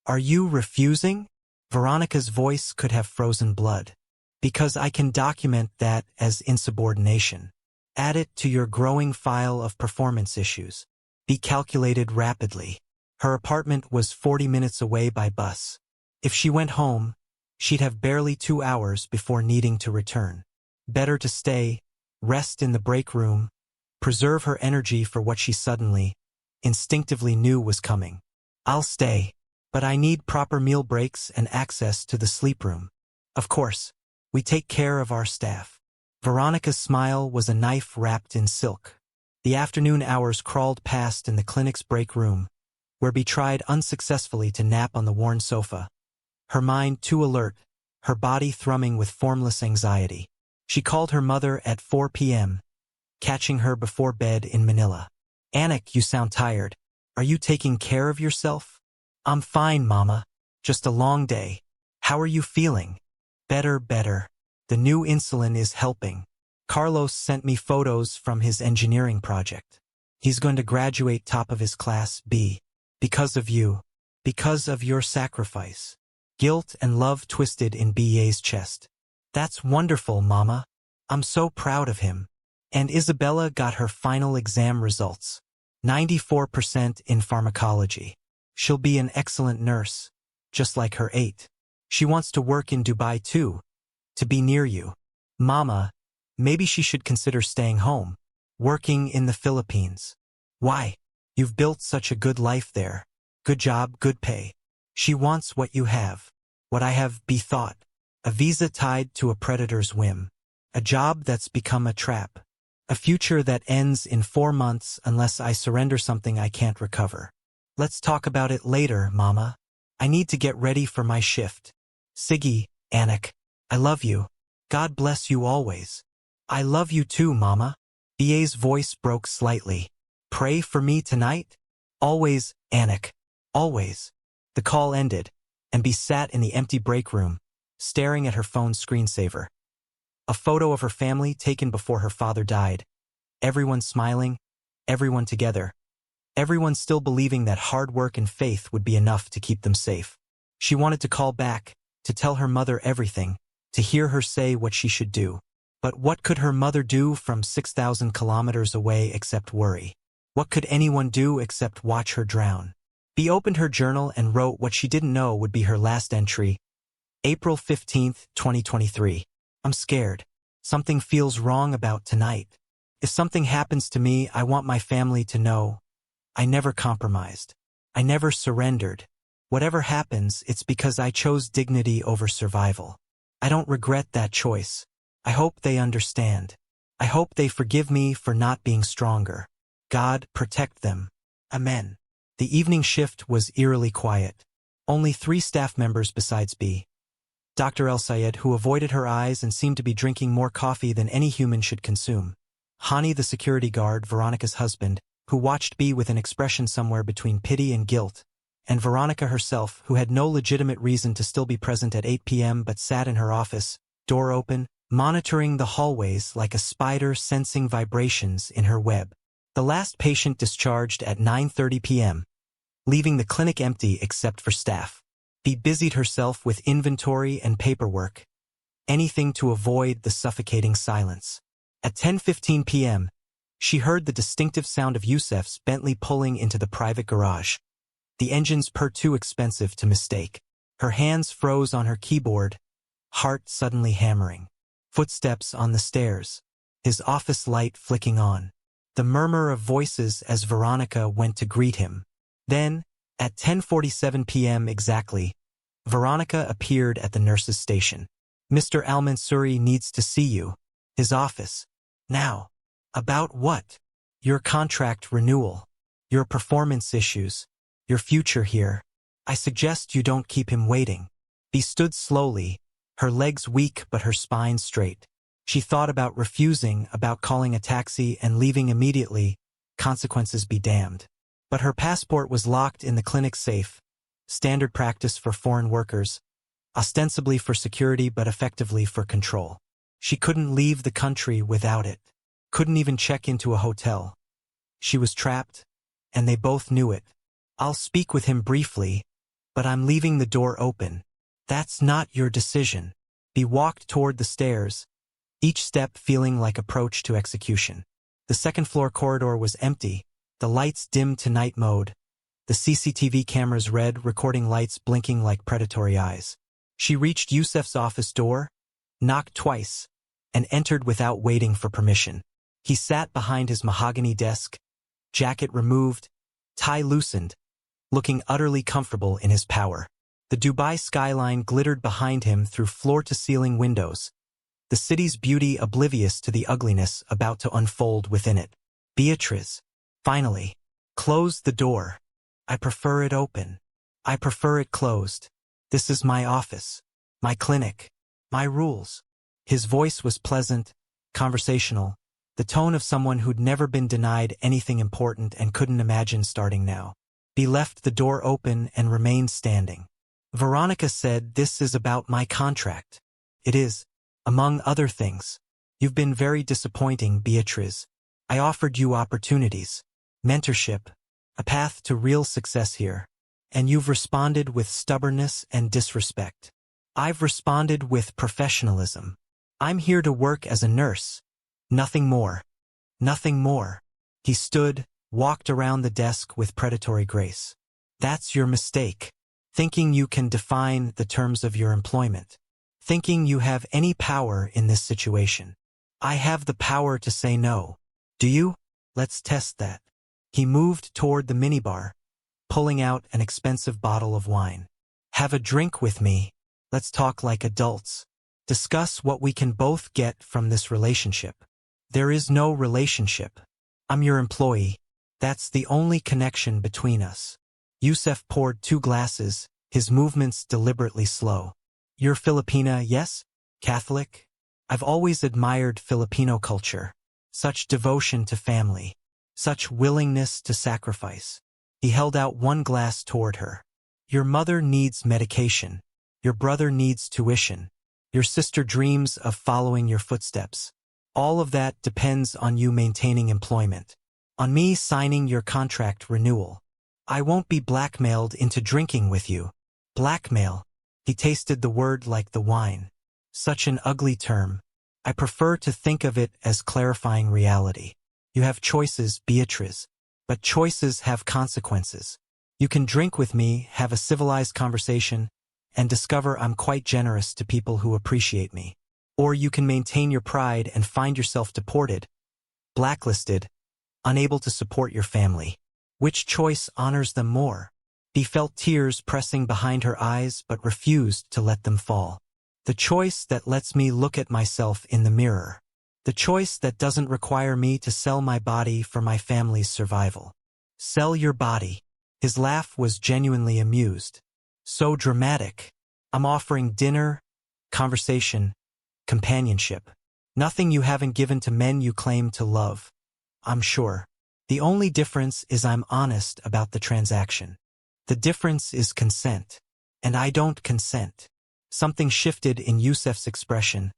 Are you refusing? Veronica's voice could have frozen blood. Because I can document that as insubordination. Add it to your growing file of performance issues. Bea calculated rapidly. Her apartment was 40 minutes away by bus. If she went home, she'd have barely 2 hours before needing to return. Better to stay, rest in the break room, preserve her energy for what she suddenly, instinctively knew was coming. I'll stay, but I need proper meal breaks and access to the sleep room. Of course, we take care of our staff. Veronica's smile was a knife wrapped in silk. The afternoon hours crawled past in the clinic's break room, where Bea tried unsuccessfully to nap on the worn sofa. Her mind too alert, her body thrumming with formless anxiety. She called her mother at 4 p.m., catching her before bed in Manila. Anak, you sound tired. Are you taking care of yourself? I'm fine, Mama. Just a long day. How are you feeling? Better, better. The new insulin is helping. Carlos sent me photos from his engineering project. He's going to graduate top of his class, B. Because of you. Because of your sacrifice. Guilt and love twisted in B.A.'s chest. That's wonderful, Mama. I'm so proud of him. And Isabella got her final exam results. 94% in pharmacology. She'll be an excellent nurse, just like her 8. She wants to work in Dubai too, to be near you. Mama, maybe she should consider staying home, working in the Philippines. Why? You've built such a good life there. Good job, good pay. She wants what you have. What I have, bethought. A visa tied to a predator's whim. A job that's become a trap. A future that ends in 4 months unless I surrender something I can't recover. Let's talk about it later, Mama. I need to get ready for my shift. Siggy, Anak, I love you. God bless you always. I love you too, Mama. B.A.'s voice broke slightly. Pray for me tonight? Always, Anak. Always. The call ended, and B sat in the empty break room, staring at her phone's screensaver. A photo of her family taken before her father died. Everyone smiling, everyone together. Everyone still believing that hard work and faith would be enough to keep them safe. She wanted to call back, to tell her mother everything, to hear her say what she should do. But what could her mother do from 6,000 kilometers away except worry? What could anyone do except watch her drown? Bea opened her journal and wrote what she didn't know would be her last entry. April 15, 2023. I'm scared. Something feels wrong about tonight. If something happens to me, I want my family to know. I never compromised. I never surrendered. Whatever happens, it's because I chose dignity over survival. I don't regret that choice. I hope they understand. I hope they forgive me for not being stronger. God, protect them. Amen. The evening shift was eerily quiet. Only 3 staff members besides B. Dr. El Sayed, who avoided her eyes and seemed to be drinking more coffee than any human should consume. Hani, the security guard, Veronica's husband, who watched B with an expression somewhere between pity and guilt, and Veronica herself, who had no legitimate reason to still be present at 8 p.m. but sat in her office, door open, monitoring the hallways like a spider sensing vibrations in her web. The last patient discharged at 9:30 p.m., leaving the clinic empty except for staff. Bea busied herself with inventory and paperwork, anything to avoid the suffocating silence. At 10:15 p.m., she heard the distinctive sound of Yousuf's Bentley pulling into the private garage. The engines were too expensive to mistake. Her hands froze on her keyboard, heart suddenly hammering. Footsteps on the stairs, his office light flicking on. The murmur of voices as Veronica went to greet him. Then, at 10:47 p.m. exactly, Veronica appeared at the nurse's station. Mr. Al-Mansouri needs to see you. His office. Now. About what? Your contract renewal. Your performance issues. Your future here. I suggest you don't keep him waiting. Bea stood slowly, her legs weak but her spine straight. She thought about refusing, about calling a taxi and leaving immediately, consequences be damned. But her passport was locked in the clinic safe, standard practice for foreign workers, ostensibly for security but effectively for control. She couldn't leave the country without it, couldn't even check into a hotel. She was trapped, and they both knew it. I'll speak with him briefly, but I'm leaving the door open. That's not your decision. Bea walked toward the stairs, each step feeling like approach to execution. The second-floor corridor was empty, the lights dimmed to night mode, the CCTV cameras red, recording lights blinking like predatory eyes. She reached Yousuf's office door, knocked twice, and entered without waiting for permission. He sat behind his mahogany desk, jacket removed, tie loosened, looking utterly comfortable in his power. The Dubai skyline glittered behind him through floor-to-ceiling windows, the city's beauty oblivious to the ugliness about to unfold within it. Beatriz, finally, closed the door. I prefer it open. I prefer it closed. This is my office, my clinic, my rules. His voice was pleasant, conversational, the tone of someone who'd never been denied anything important and couldn't imagine starting now. He left the door open and remained standing. Veronica said, "This is about my contract." "It is, among other things. You've been very disappointing, Beatriz. I offered you opportunities, mentorship, a path to real success here, and you've responded with stubbornness and disrespect. I've responded with professionalism. I'm here to work as a nurse. Nothing more. Nothing more." He stood, walked around the desk with predatory grace. "That's your mistake. Thinking you can define the terms of your employment. Thinking you have any power in this situation. I have the power to say no. Do you? Let's test that." He moved toward the minibar, pulling out an expensive bottle of wine. "Have a drink with me. Let's talk like adults. Discuss what we can both get from this relationship." "There is no relationship. I'm your employee. That's the only connection between us." Yousuf poured 2 glasses, his movements deliberately slow. "You're Filipina, yes? Catholic? I've always admired Filipino culture. Such devotion to family. Such willingness to sacrifice." He held out 1 glass toward her. "Your mother needs medication. Your brother needs tuition. Your sister dreams of following your footsteps. All of that depends on you maintaining employment. On me signing your contract renewal. I won't be blackmailed into drinking with you." Blackmail. He tasted the word like the wine. Such an ugly term. I prefer to think of it as clarifying reality. You have choices, Beatriz. But choices have consequences. You can drink with me, have a civilized conversation, and discover I'm quite generous to people who appreciate me. Or you can maintain your pride and find yourself deported, blacklisted, unable to support your family. Which choice honors them more? He felt tears pressing behind her eyes but refused to let them fall. The choice that lets me look at myself in the mirror. The choice that doesn't require me to sell my body for my family's survival. Sell your body. His laugh was genuinely amused. So dramatic. I'm offering dinner, conversation, companionship. Nothing you haven't given to men you claim to love. I'm sure. The only difference is I'm honest about the transaction. The difference is consent. And I don't consent. Something shifted in Yousuf's expression,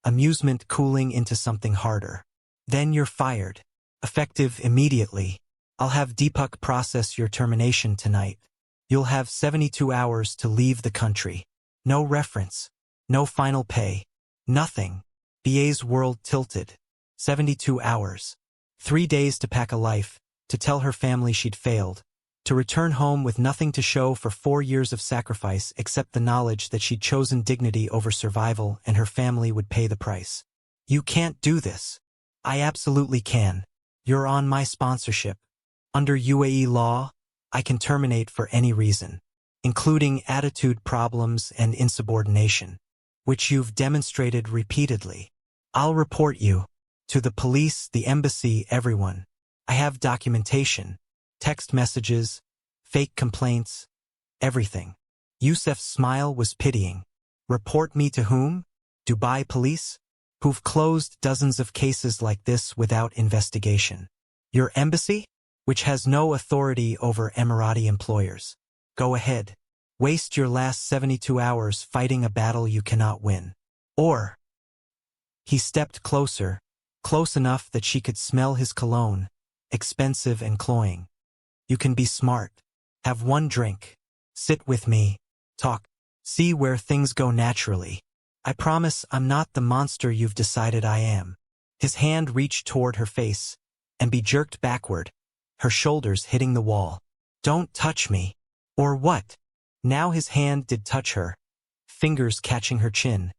amusement cooling into something harder. Then you're fired. Effective immediately. I'll have Deepak process your termination tonight. You'll have 72 hours to leave the country. No reference. No final pay. Nothing. BA's world tilted. 72 hours. 3 days to pack a life, to tell her family she'd failed, to return home with nothing to show for 4 years of sacrifice except the knowledge that she'd chosen dignity over survival and her family would pay the price. You can't do this. I absolutely can. You're on my sponsorship. Under UAE law, I can terminate for any reason, including attitude problems and insubordination, which you've demonstrated repeatedly. I'll report you. To the police, the embassy, everyone. I have documentation, text messages, fake complaints, everything. Yousuf's smile was pitying. Report me to whom? Dubai police? Who've closed dozens of cases like this without investigation. Your embassy? Which has no authority over Emirati employers. Go ahead. Waste your last 72 hours fighting a battle you cannot win. Or... He stepped closer, close enough that she could smell his cologne, expensive and cloying. You can be smart. Have 1 drink. Sit with me. Talk. See where things go naturally. I promise I'm not the monster you've decided I am. His hand reached toward her face, and be jerked backward, her shoulders hitting the wall. Don't touch me. Or what? Now his hand did touch her, fingers catching her chin,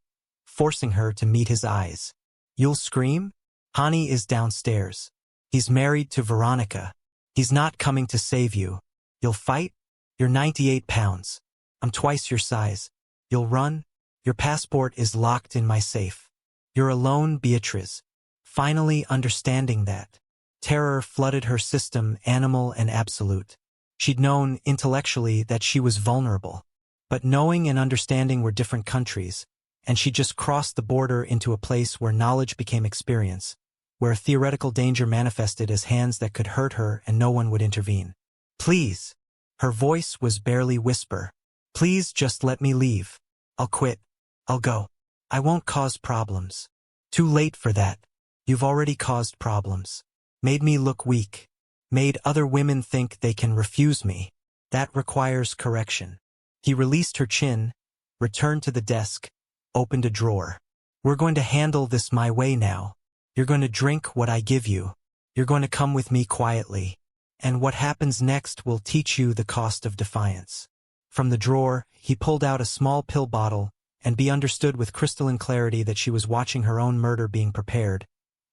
forcing her to meet his eyes. You'll scream? Hani is downstairs. He's married to Veronica. He's not coming to save you. You'll fight? You're 98 pounds. I'm twice your size. You'll run? Your passport is locked in my safe. You're alone, Beatriz. Finally understanding that. Terror flooded her system, animal and absolute. She'd known, intellectually, that she was vulnerable. But knowing and understanding were different countries, and she just crossed the border into a place where knowledge became experience, where theoretical danger manifested as hands that could hurt her and no one would intervene. Please. Her voice was barely whisper. Please just let me leave. I'll quit. I'll go. I won't cause problems. Too late for that. You've already caused problems. Made me look weak. Made other women think they can refuse me. That requires correction. He released her chin, returned to the desk, opened a drawer. We're going to handle this my way now. You're going to drink what I give you. You're going to come with me quietly. And what happens next will teach you the cost of defiance. From the drawer, he pulled out a small pill bottle, and be understood with crystalline clarity that she was watching her own murder being prepared,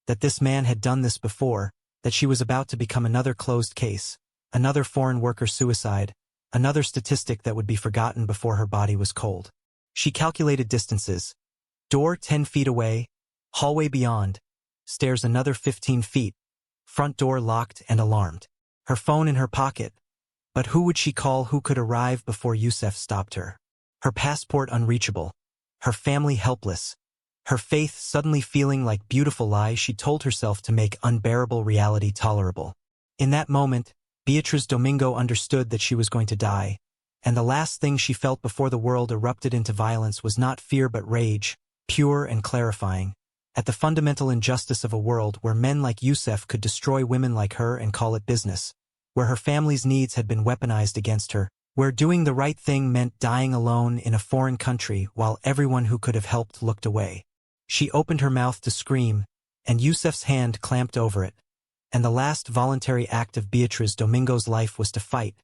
that this man had done this before, that she was about to become another closed case, another foreign worker suicide, another statistic that would be forgotten before her body was cold. She calculated distances. Door 10 feet away, hallway beyond, stairs another 15 feet, front door locked and alarmed. Her phone in her pocket. But who would she call who could arrive before Yousuf stopped her? Her passport unreachable. Her family helpless. Her faith suddenly feeling like beautiful lies she told herself to make unbearable reality tolerable. In that moment, Beatriz Domingo understood that she was going to die, and the last thing she felt before the world erupted into violence was not fear but rage, pure and clarifying, at the fundamental injustice of a world where men like Yousuf could destroy women like her and call it business, where her family's needs had been weaponized against her, where doing the right thing meant dying alone in a foreign country while everyone who could have helped looked away. She opened her mouth to scream, and Yousuf's hand clamped over it, and the last voluntary act of Beatriz Domingo's life was to fight,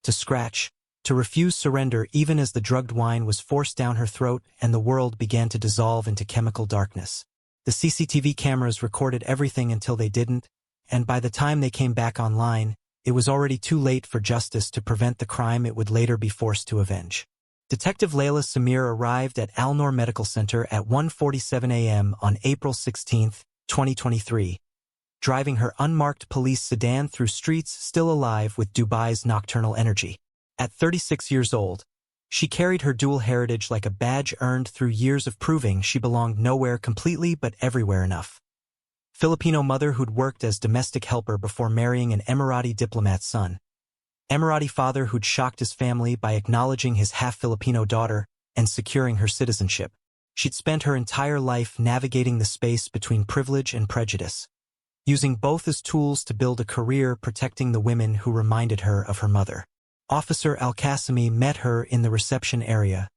to scratch, to refuse surrender even as the drugged wine was forced down her throat and the world began to dissolve into chemical darkness. The CCTV cameras recorded everything until they didn't, and by the time they came back online, it was already too late for justice to prevent the crime it would later be forced to avenge. Detective Layla Samir arrived at Al-Noor Medical Center at 1:47 a.m. on April 16, 2023, driving her unmarked police sedan through streets still alive with Dubai's nocturnal energy. At 36 years old, she carried her dual heritage like a badge earned through years of proving she belonged nowhere completely but everywhere enough. Filipino mother who'd worked as domestic helper before marrying an Emirati diplomat's son. Emirati father who'd shocked his family by acknowledging his half-Filipino daughter and securing her citizenship. She'd spent her entire life navigating the space between privilege and prejudice, using both as tools to build a career protecting the women who reminded her of her mother. Officer Al-Qasimi met her in the reception area,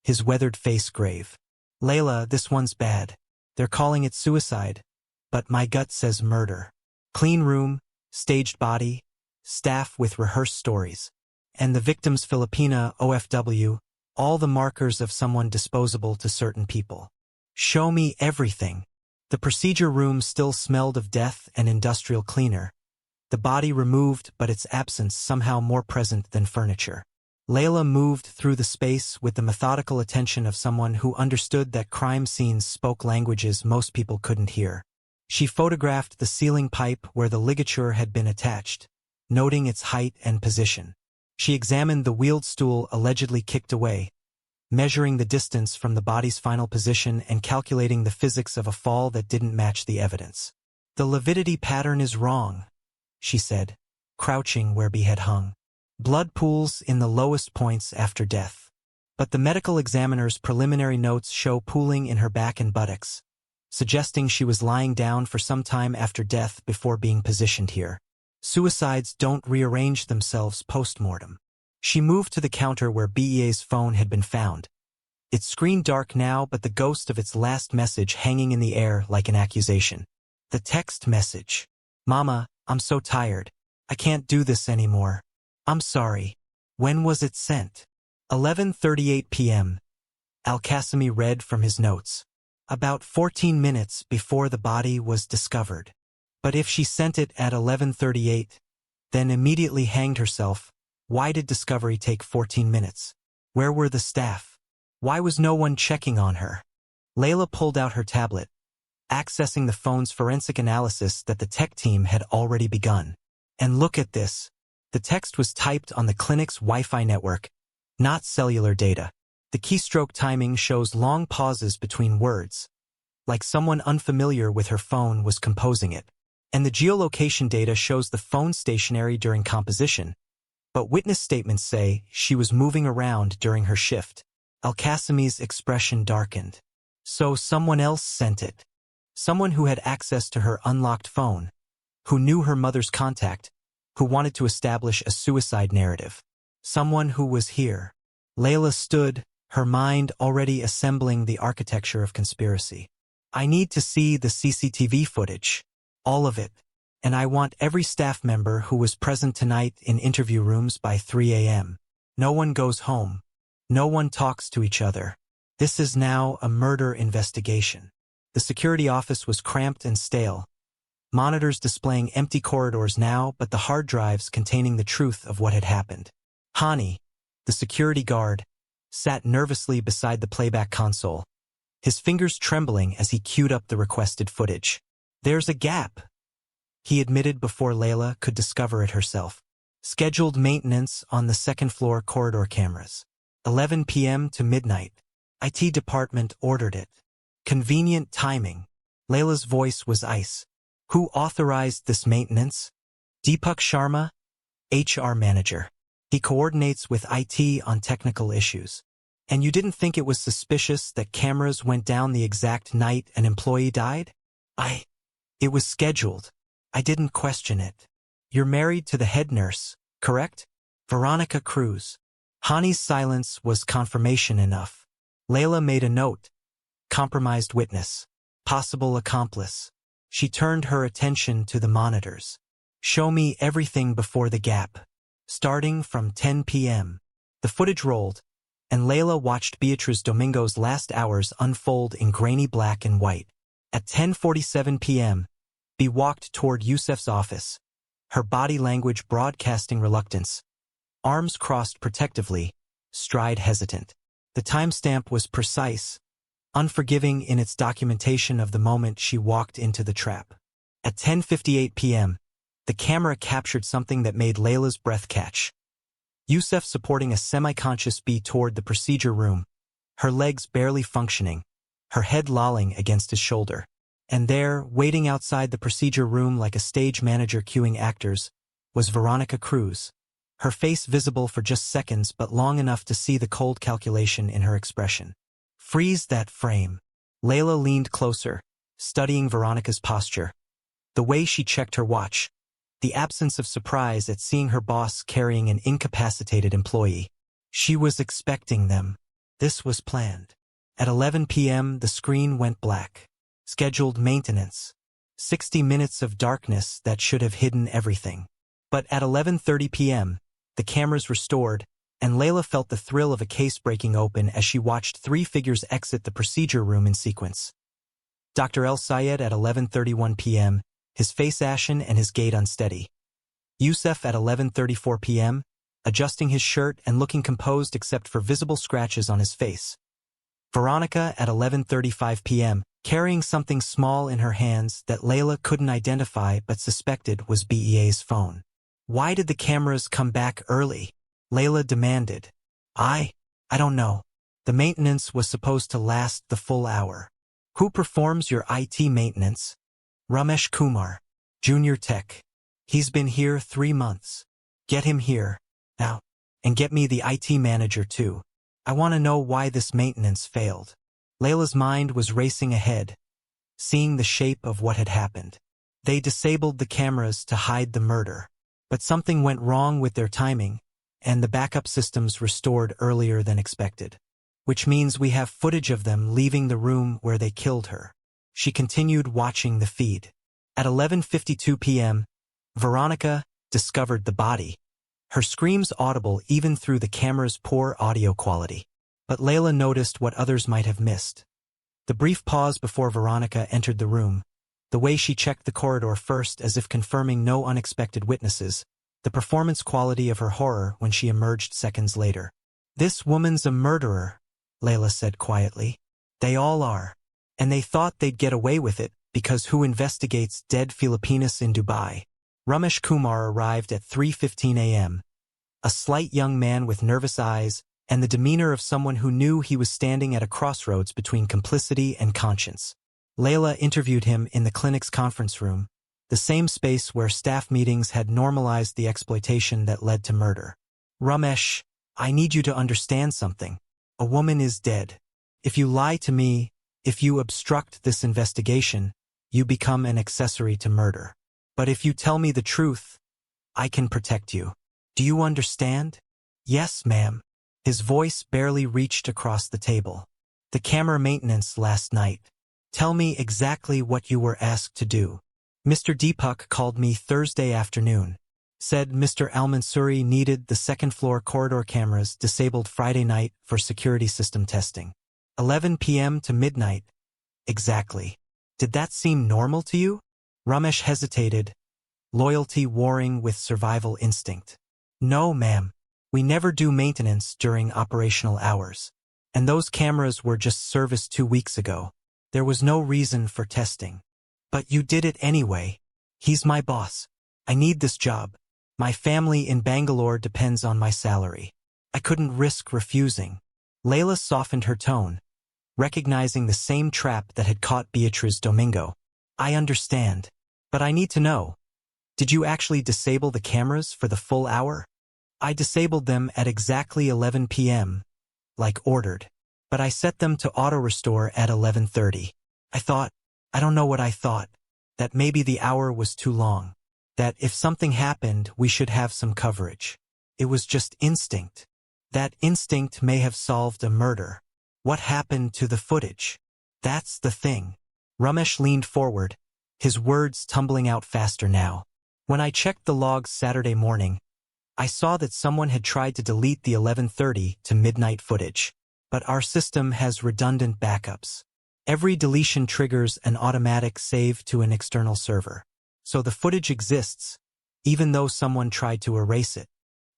his weathered face grave. Layla, this one's bad. They're calling it suicide, but my gut says murder. Clean room, staged body, staff with rehearsed stories. And the victim's Filipina, OFW, all the markers of someone disposable to certain people. Show me everything. The procedure room still smelled of death and industrial cleaner. The body removed, but its absence somehow more present than furniture. Layla moved through the space with the methodical attention of someone who understood that crime scenes spoke languages most people couldn't hear. She photographed the ceiling pipe where the ligature had been attached, noting its height and position. She examined the wheeled stool allegedly kicked away, measuring the distance from the body's final position and calculating the physics of a fall that didn't match the evidence. The lividity pattern is wrong, she said, crouching where B had hung. Blood pools in the lowest points after death. But the medical examiner's preliminary notes show pooling in her back and buttocks, suggesting she was lying down for some time after death before being positioned here. Suicides don't rearrange themselves post-mortem. She moved to the counter where BEA's phone had been found. Its screen dark now, but the ghost of its last message hanging in the air like an accusation. The text message. Mama, I'm so tired. I can't do this anymore. I'm sorry. When was it sent? 11:38 p.m. Al-Qasimi read from his notes. about 14 minutes before the body was discovered. But if she sent it at 11:38, then immediately hanged herself, why did discovery take 14 minutes? Where were the staff? Why was no one checking on her? Layla pulled out her tablet, accessing the phone's forensic analysis that the tech team had already begun. And look at this. The text was typed on the clinic's Wi-Fi network, not cellular data. The keystroke timing shows long pauses between words, like someone unfamiliar with her phone was composing it. And the geolocation data shows the phone stationary during composition, but witness statements say she was moving around during her shift. Al-Qasimi's expression darkened. So someone else sent it. Someone who had access to her unlocked phone, who knew her mother's contact, who wanted to establish a suicide narrative. Someone who was here. Layla stood, her mind already assembling the architecture of conspiracy. I need to see the CCTV footage. All of it. And I want every staff member who was present tonight in interview rooms by 3 a.m. No one goes home. No one talks to each other. This is now a murder investigation. The security office was cramped and stale. Monitors displaying empty corridors now, but the hard drives containing the truth of what had happened. Hani, the security guard, sat nervously beside the playback console, his fingers trembling as he queued up the requested footage. There's a gap, he admitted before Layla could discover it herself. Scheduled maintenance on the second-floor corridor cameras. 11 p.m. to midnight. IT department ordered it. Convenient timing. Layla's voice was ice. Who authorized this maintenance? Deepak Sharma, HR manager. He coordinates with IT on technical issues. And you didn't think it was suspicious that cameras went down the exact night an employee died? It was scheduled. I didn't question it. You're married to the head nurse, correct? Veronica Cruz. Hani's silence was confirmation enough. Layla made a note. Compromised witness. Possible accomplice. She turned her attention to the monitors. Show me everything before the gap. Starting from 10 p.m. The footage rolled, and Layla watched Beatriz Domingo's last hours unfold in grainy black and white. At 10:47 p.m., Bea walked toward Yousuf's office, her body language broadcasting reluctance. Arms crossed protectively, stride hesitant. The timestamp was precise, unforgiving in its documentation of the moment she walked into the trap. At 10:58 p.m., the camera captured something that made Layla's breath catch. Yousuf supporting a semi-conscious Bea toward the procedure room, her legs barely functioning, her head lolling against his shoulder. And there, waiting outside the procedure room like a stage manager cueing actors, was Veronica Cruz, her face visible for just seconds but long enough to see the cold calculation in her expression. Freeze that frame. Layla leaned closer, studying Veronica's posture. The way she checked her watch, the absence of surprise at seeing her boss carrying an incapacitated employee. She was expecting them. This was planned. At 11 p.m., the screen went black. Scheduled maintenance. 60 minutes of darkness that should have hidden everything. But at 11:30 p.m., the cameras restored, and Layla felt the thrill of a case breaking open as she watched three figures exit the procedure room in sequence. Dr. El Sayed at 11:31 p.m., his face ashen and his gait unsteady. Yousuf at 11:34 p.m., adjusting his shirt and looking composed except for visible scratches on his face. Veronica at 11:35 p.m., carrying something small in her hands that Layla couldn't identify but suspected was BEA's phone. Why did the cameras come back early? Layla demanded. I don't know. The maintenance was supposed to last the full hour. Who performs your IT maintenance? Ramesh Kumar, Junior Tech. He's been here 3 months. Get him here, now. And get me the IT manager too. I want to know why this maintenance failed. Layla's mind was racing ahead, seeing the shape of what had happened. They disabled the cameras to hide the murder. But something went wrong with their timing, and the backup systems restored earlier than expected. Which means we have footage of them leaving the room where they killed her. She continued watching the feed. At 11:52 p.m., Veronica discovered the body, her screams audible even through the camera's poor audio quality. But Layla noticed what others might have missed. The brief pause before Veronica entered the room, the way she checked the corridor first as if confirming no unexpected witnesses, the performance quality of her horror when she emerged seconds later. "This woman's a murderer," Layla said quietly. "They all are. And they thought they'd get away with it, because who investigates dead Filipinas in Dubai?" Ramesh Kumar arrived at 3:15 a.m., a slight young man with nervous eyes and the demeanor of someone who knew he was standing at a crossroads between complicity and conscience. Layla interviewed him in the clinic's conference room, the same space where staff meetings had normalized the exploitation that led to murder. "Ramesh, I need you to understand something. A woman is dead. If you lie to me, if you obstruct this investigation, you become an accessory to murder. But if you tell me the truth, I can protect you. Do you understand?" "Yes, ma'am." His voice barely reached across the table. "The camera maintenance last night. Tell me exactly what you were asked to do." "Mr. Deepak called me Thursday afternoon. Said Mr. Al-Mansouri needed the second-floor corridor cameras disabled Friday night for security system testing. 11 p.m. to midnight. Exactly. Did that seem normal to you?" Ramesh hesitated, loyalty warring with survival instinct. "No, ma'am. We never do maintenance during operational hours. And those cameras were just serviced 2 weeks ago. There was no reason for testing. But you did it anyway. He's my boss. I need this job. My family in Bangalore depends on my salary. I couldn't risk refusing." Layla softened her tone, recognizing the same trap that had caught Beatriz Domingo. "I understand. But I need to know. Did you actually disable the cameras for the full hour?" "I disabled them at exactly 11 p.m., like ordered. But I set them to auto-restore at 11:30. I don't know what I thought, that maybe the hour was too long. That if something happened, we should have some coverage. It was just instinct. That instinct may have solved a murder. What happened to the footage? That's the thing." Ramesh leaned forward, his words tumbling out faster now. "When I checked the logs Saturday morning, I saw that someone had tried to delete the 11:30 to midnight footage. But our system has redundant backups. Every deletion triggers an automatic save to an external server. So the footage exists, even though someone tried to erase it.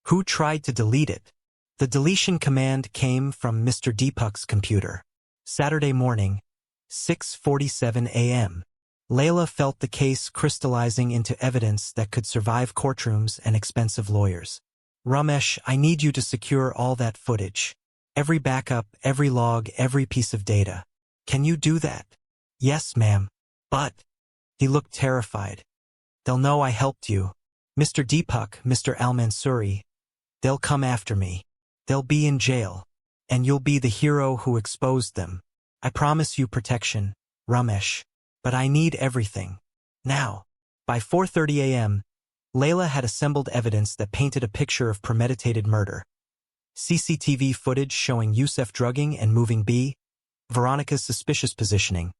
Who tried to delete it? The deletion command came from Mr. Deepak's computer. Saturday morning, 6:47 a.m. Layla felt the case crystallizing into evidence that could survive courtrooms and expensive lawyers. "Ramesh, I need you to secure all that footage. Every backup, every log, every piece of data. Can you do that?" "Yes, ma'am. But..." He looked terrified. "They'll know I helped you. Mr. Deepak, Mr. Al-Mansouri. They'll come after me. They'll be in jail. And you'll be the hero who exposed them. I promise you protection, Ramesh. But I need everything. Now." By 4:30 a.m., Layla had assembled evidence that painted a picture of premeditated murder. CCTV footage showing Yousuf drugging and moving B, Veronica's suspicious positioning,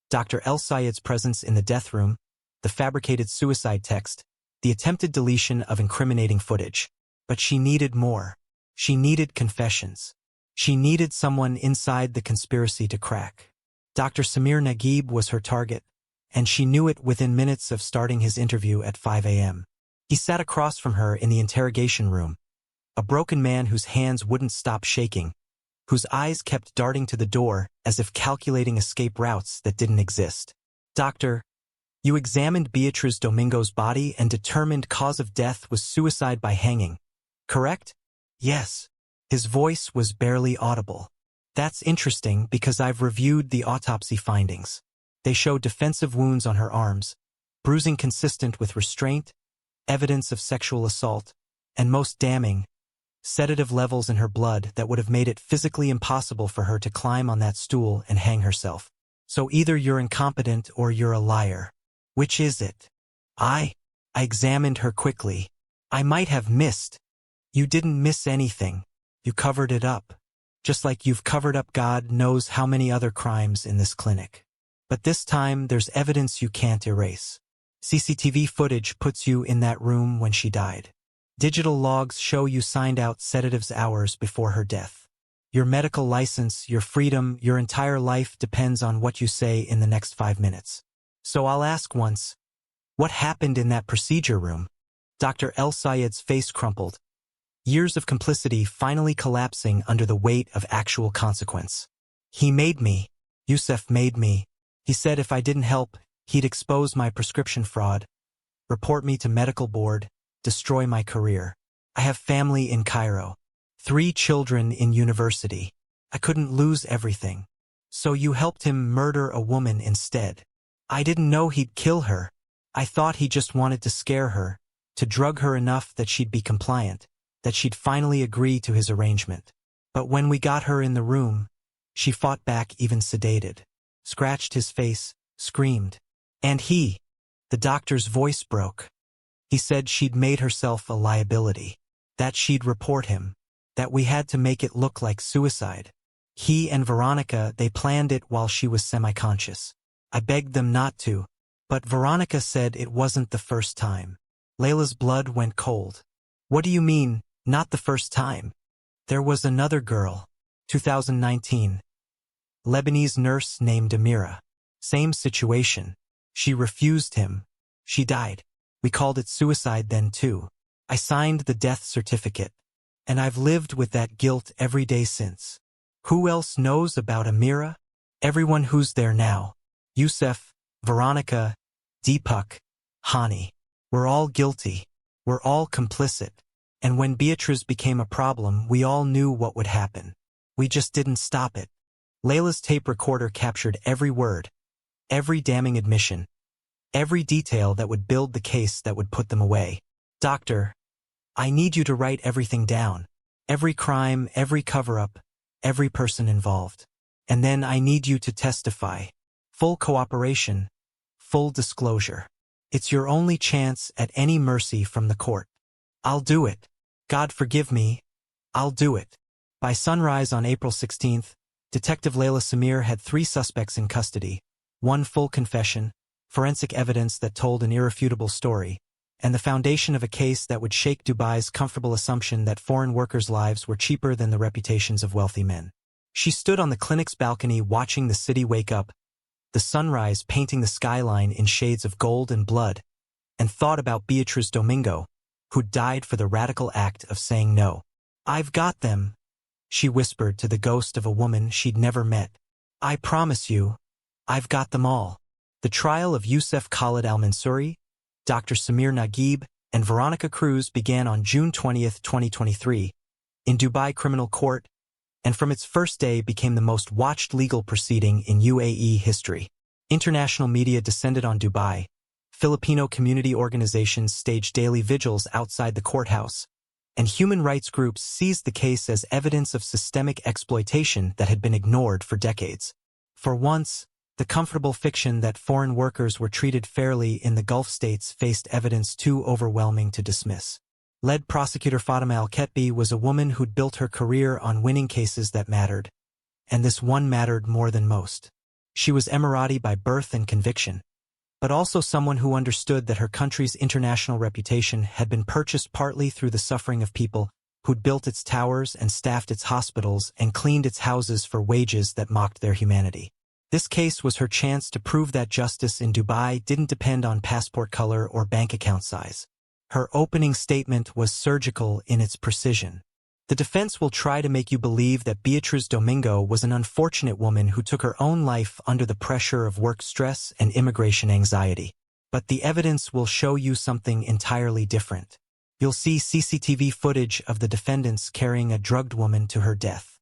Dr. El Sayed's presence in the death room, the fabricated suicide text, the attempted deletion of incriminating footage. But she needed more. She needed confessions. She needed someone inside the conspiracy to crack. Dr. Samir Naguib was her target, and she knew it within minutes of starting his interview at 5 a.m. He sat across from her in the interrogation room, a broken man whose hands wouldn't stop shaking, whose eyes kept darting to the door as if calculating escape routes that didn't exist. "Doctor, you examined Beatriz Domingo's body and determined cause of death was suicide by hanging, correct?" "Yes." His voice was barely audible. "That's interesting because I've reviewed the autopsy findings. They show defensive wounds on her arms, bruising consistent with restraint, evidence of sexual assault, and most damning, sedative levels in her blood that would have made it physically impossible for her to climb on that stool and hang herself. So either you're incompetent or you're a liar. Which is it?" I examined her quickly. "I might have missed." "You didn't miss anything. You covered it up. Just like you've covered up God knows how many other crimes in this clinic. But this time there's evidence you can't erase. CCTV footage puts you in that room when she died. Digital logs show you signed out sedatives hours before her death. Your medical license, your freedom, your entire life depends on what you say in the next 5 minutes. So I'll ask once, what happened in that procedure room? Dr. El Sayed's face crumpled, years of complicity finally collapsing under the weight of actual consequence. He made me. Yousuf made me. He said if I didn't help, he'd expose my prescription fraud, report me to medical board, destroy my career. I have family in Cairo, 3 children in university. I couldn't lose everything. So you helped him murder a woman instead. I didn't know he'd kill her. I thought he just wanted to scare her, to drug her enough that she'd be compliant, that she'd finally agree to his arrangement. But when we got her in the room, she fought back even sedated, scratched his face, screamed. And the doctor's voice broke. He said she'd made herself a liability, that she'd report him, that we had to make it look like suicide. He and Veronica, they planned it while she was semi-conscious. I begged them not to, but Veronica said it wasn't the first time. Layla's blood went cold. What do you mean, not the first time? There was another girl, 2019. Lebanese nurse named Amira. Same situation. She refused him. She died. We called it suicide then too. I signed the death certificate. And I've lived with that guilt every day since. Who else knows about Amira? Everyone who's there now. Yousuf, Veronica, Deepak, Hani. We're all guilty. We're all complicit. And when Beatriz became a problem, we all knew what would happen. We just didn't stop it. Layla's tape recorder captured every word, every damning admission, every detail that would build the case that would put them away. Doctor, I need you to write everything down. Every crime, every cover-up, every person involved. And then I need you to testify. Full cooperation, full disclosure. It's your only chance at any mercy from the court. I'll do it. God forgive me. I'll do it. By sunrise on April 16th, Detective Layla Samir had 3 suspects in custody, 1 full confession, forensic evidence that told an irrefutable story, and the foundation of a case that would shake Dubai's comfortable assumption that foreign workers' lives were cheaper than the reputations of wealthy men. She stood on the clinic's balcony watching the city wake up, the sunrise painting the skyline in shades of gold and blood, and thought about Beatriz Domingo, who died for the radical act of saying no. I've got them, she whispered to the ghost of a woman she'd never met. I promise you, I've got them all. The trial of Yousuf Al-Mansouri, Dr. Samir Naguib, and Veronica Cruz began on June 20, 2023, in Dubai Criminal Court, and from its first day became the most watched legal proceeding in UAE history. International media descended on Dubai. Filipino community organizations staged daily vigils outside the courthouse, and human rights groups seized the case as evidence of systemic exploitation that had been ignored for decades. For once, the comfortable fiction that foreign workers were treated fairly in the Gulf states faced evidence too overwhelming to dismiss. Lead prosecutor Fatima Al-Ketbi was a woman who'd built her career on winning cases that mattered, and this one mattered more than most. She was Emirati by birth and conviction, but also someone who understood that her country's international reputation had been purchased partly through the suffering of people who'd built its towers and staffed its hospitals and cleaned its houses for wages that mocked their humanity. This case was her chance to prove that justice in Dubai didn't depend on passport color or bank account size. Her opening statement was surgical in its precision. The defense will try to make you believe that Beatriz Domingo was an unfortunate woman who took her own life under the pressure of work stress and immigration anxiety. But the evidence will show you something entirely different. You'll see CCTV footage of the defendants carrying a drugged woman to her death.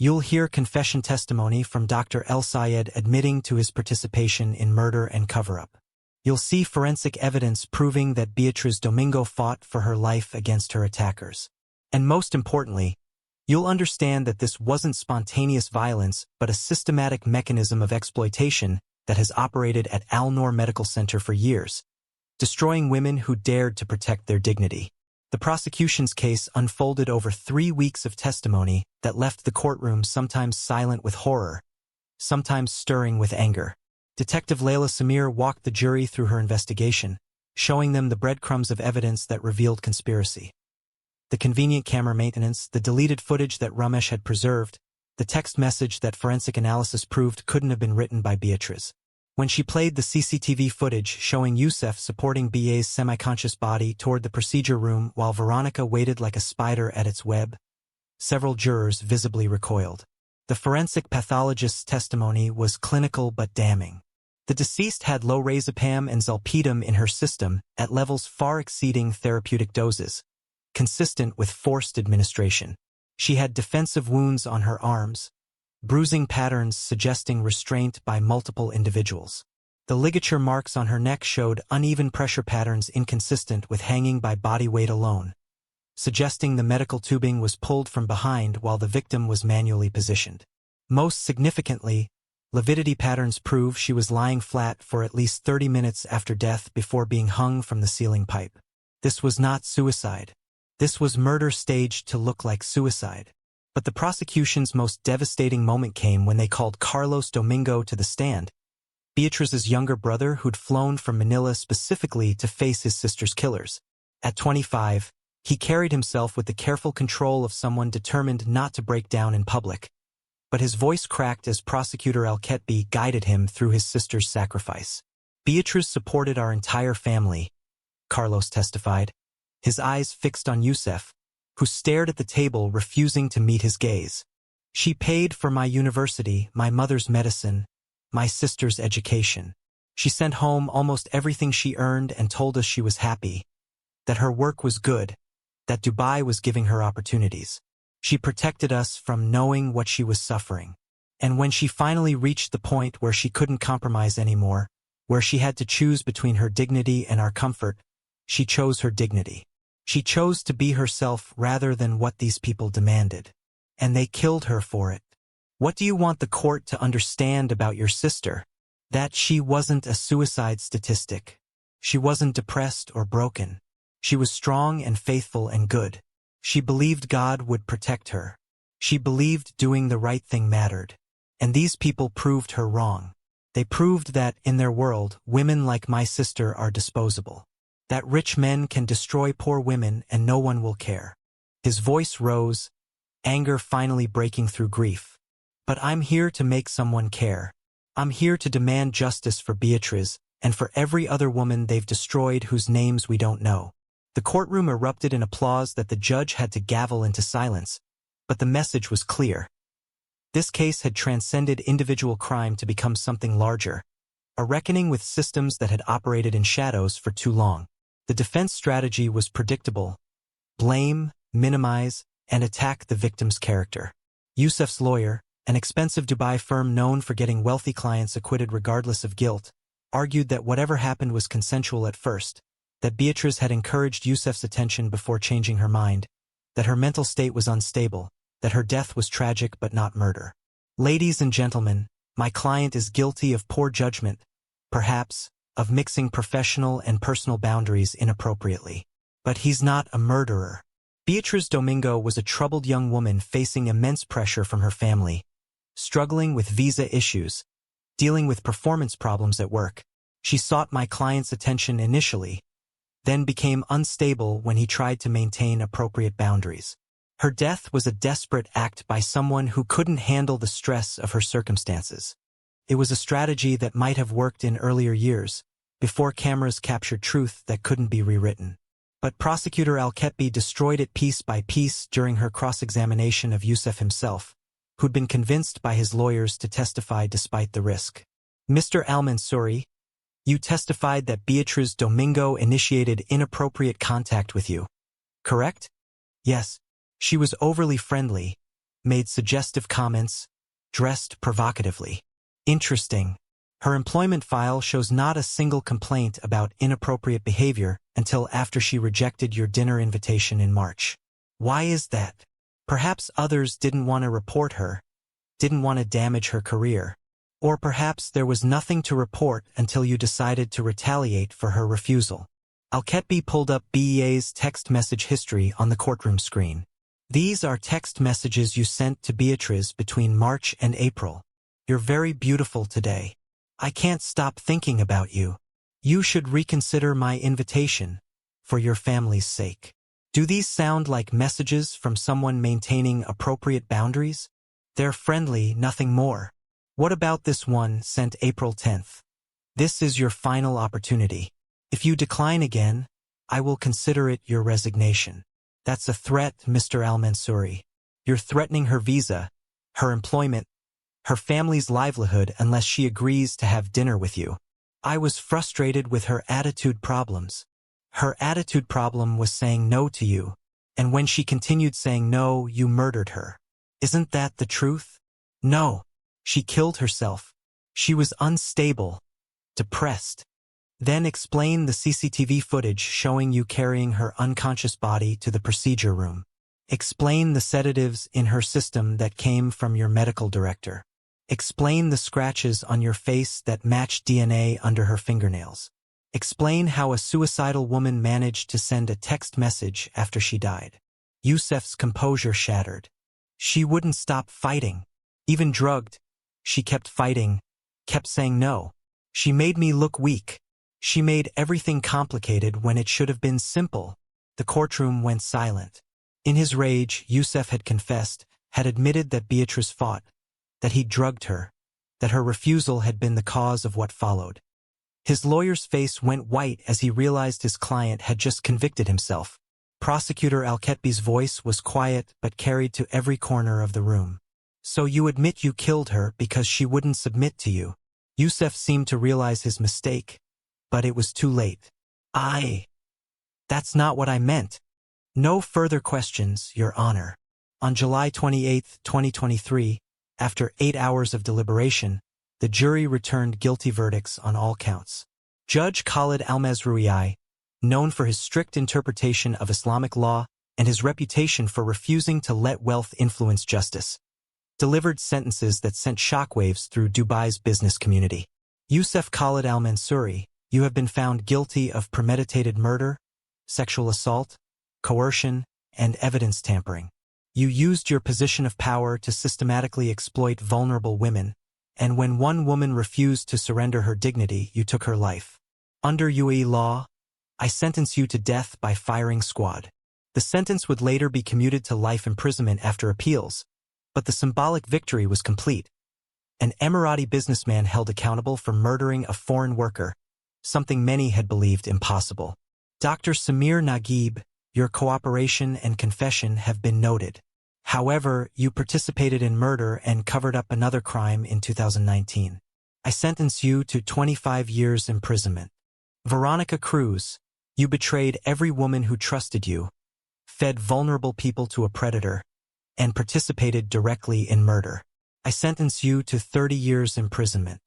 You'll hear confession testimony from Dr. El Sayed admitting to his participation in murder and cover-up. You'll see forensic evidence proving that Beatriz Domingo fought for her life against her attackers. And most importantly, you'll understand that this wasn't spontaneous violence but a systematic mechanism of exploitation that has operated at Al-Noor Medical Center for years, destroying women who dared to protect their dignity. The prosecution's case unfolded over 3 weeks of testimony that left the courtroom sometimes silent with horror, sometimes stirring with anger. Detective Layla Samir walked the jury through her investigation, showing them the breadcrumbs of evidence that revealed conspiracy. The convenient camera maintenance, the deleted footage that Ramesh had preserved, the text message that forensic analysis proved couldn't have been written by Beatriz. When she played the CCTV footage showing Yousuf supporting BA's semi-conscious body toward the procedure room while Veronica waited like a spider at its web, several jurors visibly recoiled. The forensic pathologist's testimony was clinical but damning. The deceased had lorazepam and zolpidem in her system at levels far exceeding therapeutic doses, consistent with forced administration. She had defensive wounds on her arms, bruising patterns suggesting restraint by multiple individuals. The ligature marks on her neck showed uneven pressure patterns inconsistent with hanging by body weight alone, suggesting the medical tubing was pulled from behind while the victim was manually positioned. Most significantly, lividity patterns prove she was lying flat for at least 30 minutes after death before being hung from the ceiling pipe. This was not suicide. This was murder staged to look like suicide. But the prosecution's most devastating moment came when they called Carlos Domingo to the stand, Beatriz's younger brother who'd flown from Manila specifically to face his sister's killers. At 25, he carried himself with the careful control of someone determined not to break down in public. But his voice cracked as Prosecutor Al-Ketbi guided him through his sister's sacrifice. Beatriz supported our entire family, Carlos testified, his eyes fixed on Yousuf, who stared at the table refusing to meet his gaze. She paid for my university, my mother's medicine, my sister's education. She sent home almost everything she earned and told us she was happy, that her work was good, that Dubai was giving her opportunities. She protected us from knowing what she was suffering. And when she finally reached the point where she couldn't compromise anymore, where she had to choose between her dignity and our comfort, she chose her dignity. She chose to be herself rather than what these people demanded. And they killed her for it. What do you want the court to understand about your sister? That she wasn't a suicide statistic. She wasn't depressed or broken. She was strong and faithful and good. She believed God would protect her. She believed doing the right thing mattered. And these people proved her wrong. They proved that, in their world, women like my sister are disposable. That rich men can destroy poor women and no one will care. His voice rose, anger finally breaking through grief. But I'm here to make someone care. I'm here to demand justice for Beatriz and for every other woman they've destroyed whose names we don't know. The courtroom erupted in applause that the judge had to gavel into silence, but the message was clear. This case had transcended individual crime to become something larger, a reckoning with systems that had operated in shadows for too long. The defense strategy was predictable: blame, minimize, and attack the victim's character. Yousuf's lawyer, an expensive Dubai firm known for getting wealthy clients acquitted regardless of guilt, argued that whatever happened was consensual at first, that Beatriz had encouraged Yousuf's attention before changing her mind, that her mental state was unstable, that her death was tragic but not murder. Ladies and gentlemen, my client is guilty of poor judgment, perhaps, of mixing professional and personal boundaries inappropriately. But he's not a murderer. Beatriz Domingo was a troubled young woman facing immense pressure from her family, struggling with visa issues, dealing with performance problems at work. She sought my client's attention initially, then became unstable when he tried to maintain appropriate boundaries. Her death was a desperate act by someone who couldn't handle the stress of her circumstances. It was a strategy that might have worked in earlier years, before cameras captured truth that couldn't be rewritten. But Prosecutor Al-Ketbi destroyed it piece by piece during her cross-examination of Yousuf himself, who'd been convinced by his lawyers to testify despite the risk. Mr. Al-Mansouri, you testified that Beatriz Domingo initiated inappropriate contact with you, correct? Yes. She was overly friendly, made suggestive comments, dressed provocatively. Interesting. Her employment file shows not a single complaint about inappropriate behavior until after she rejected your dinner invitation in March. Why is that? Perhaps others didn't want to report her, didn't want to damage her career. Or perhaps there was nothing to report until you decided to retaliate for her refusal. Al-Ketbi pulled up BEA's text message history on the courtroom screen. These are text messages you sent to Beatriz between March and April. You're very beautiful today. I can't stop thinking about you. You should reconsider my invitation, for your family's sake. Do these sound like messages from someone maintaining appropriate boundaries? They're friendly, nothing more. What about this one sent April 10th? This is your final opportunity. If you decline again, I will consider it your resignation. That's a threat, Mr. Al-Mansouri. You're threatening her visa, her employment, her family's livelihood unless she agrees to have dinner with you. I was frustrated with her attitude problems. Her attitude problem was saying no to you, and when she continued saying no, you murdered her. Isn't that the truth? No. She killed herself. She was unstable, depressed. Then explain the CCTV footage showing you carrying her unconscious body to the procedure room. Explain the sedatives in her system that came from your medical director. Explain the scratches on your face that matched DNA under her fingernails. Explain how a suicidal woman managed to send a text message after she died. Yousuf's composure shattered. She wouldn't stop fighting. Even drugged, she kept fighting, kept saying no. She made me look weak. She made everything complicated when it should have been simple. The courtroom went silent. In his rage, Yousuf had confessed, had admitted that Beatriz fought, that he drugged her, that her refusal had been the cause of what followed. His lawyer's face went white as he realized his client had just convicted himself. Prosecutor Al-Ketbi's voice was quiet but carried to every corner of the room. So you admit you killed her because she wouldn't submit to you. Yousuf seemed to realize his mistake, but it was too late. That's not what I meant. No further questions, Your Honor. On July 28, 2023, after 8 hours of deliberation, the jury returned guilty verdicts on all counts. Judge Khalid Al-Mazrui, known for his strict interpretation of Islamic law and his reputation for refusing to let wealth influence justice, delivered sentences that sent shockwaves through Dubai's business community. Yousuf Khalid Al-Mansouri, you have been found guilty of premeditated murder, sexual assault, coercion, and evidence tampering. You used your position of power to systematically exploit vulnerable women, and when one woman refused to surrender her dignity, you took her life. Under UAE law, I sentence you to death by firing squad. The sentence would later be commuted to life imprisonment after appeals, but the symbolic victory was complete. An Emirati businessman held accountable for murdering a foreign worker, something many had believed impossible. Dr. Samir Naguib, your cooperation and confession have been noted. However, you participated in murder and covered up another crime in 2019. I sentence you to 25 years imprisonment. Veronica Cruz, you betrayed every woman who trusted you, fed vulnerable people to a predator, and participated directly in murder. I sentence you to 30 years imprisonment.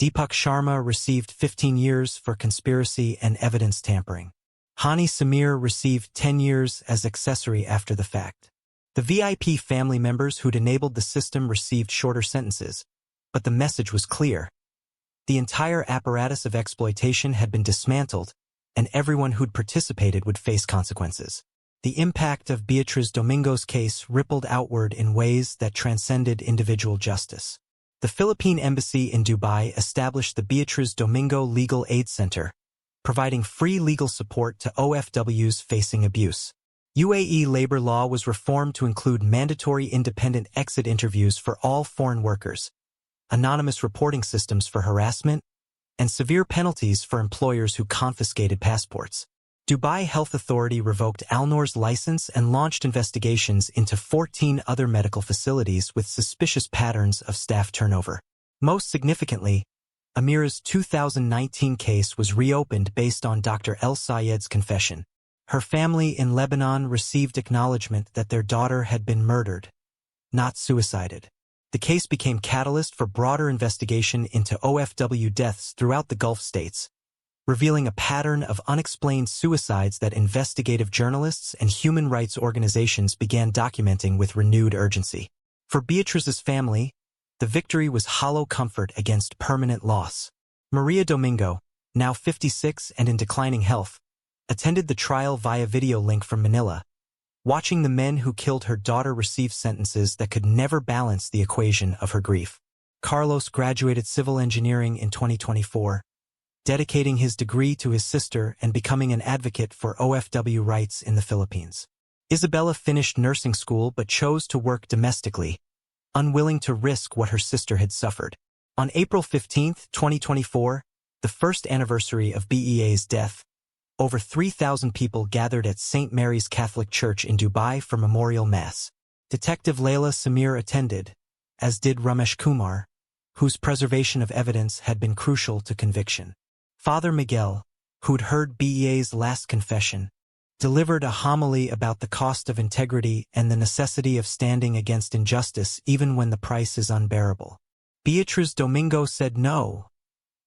Deepak Sharma received 15 years for conspiracy and evidence tampering. Hani Samir received 10 years as accessory after the fact. The VIP family members who'd enabled the system received shorter sentences, but the message was clear. The entire apparatus of exploitation had been dismantled, and everyone who'd participated would face consequences. The impact of Beatriz Domingo's case rippled outward in ways that transcended individual justice. The Philippine Embassy in Dubai established the Beatriz Domingo Legal Aid Center, providing free legal support to OFWs facing abuse. UAE labor law was reformed to include mandatory independent exit interviews for all foreign workers, anonymous reporting systems for harassment, and severe penalties for employers who confiscated passports. Dubai Health Authority revoked Al-Noor's license and launched investigations into 14 other medical facilities with suspicious patterns of staff turnover. Most significantly, Amira's 2019 case was reopened based on Dr. El Sayed's confession. Her family in Lebanon received acknowledgement that their daughter had been murdered, not suicided. The case became catalyst for broader investigation into OFW deaths throughout the Gulf states, revealing a pattern of unexplained suicides that investigative journalists and human rights organizations began documenting with renewed urgency. For Beatriz's family, the victory was hollow comfort against permanent loss. Maria Domingo, now 56 and in declining health, attended the trial via video link from Manila, watching the men who killed her daughter receive sentences that could never balance the equation of her grief. Carlos graduated civil engineering in 2024, dedicating his degree to his sister and becoming an advocate for OFW rights in the Philippines. Isabella finished nursing school but chose to work domestically, unwilling to risk what her sister had suffered. On April 15, 2024, the first anniversary of BEA's death, over 3,000 people gathered at St. Mary's Catholic Church in Dubai for memorial mass. Detective Layla Samir attended, as did Ramesh Kumar, whose preservation of evidence had been crucial to conviction. Father Miguel, who'd heard BEA's last confession, delivered a homily about the cost of integrity and the necessity of standing against injustice even when the price is unbearable. Beatriz Domingo said no,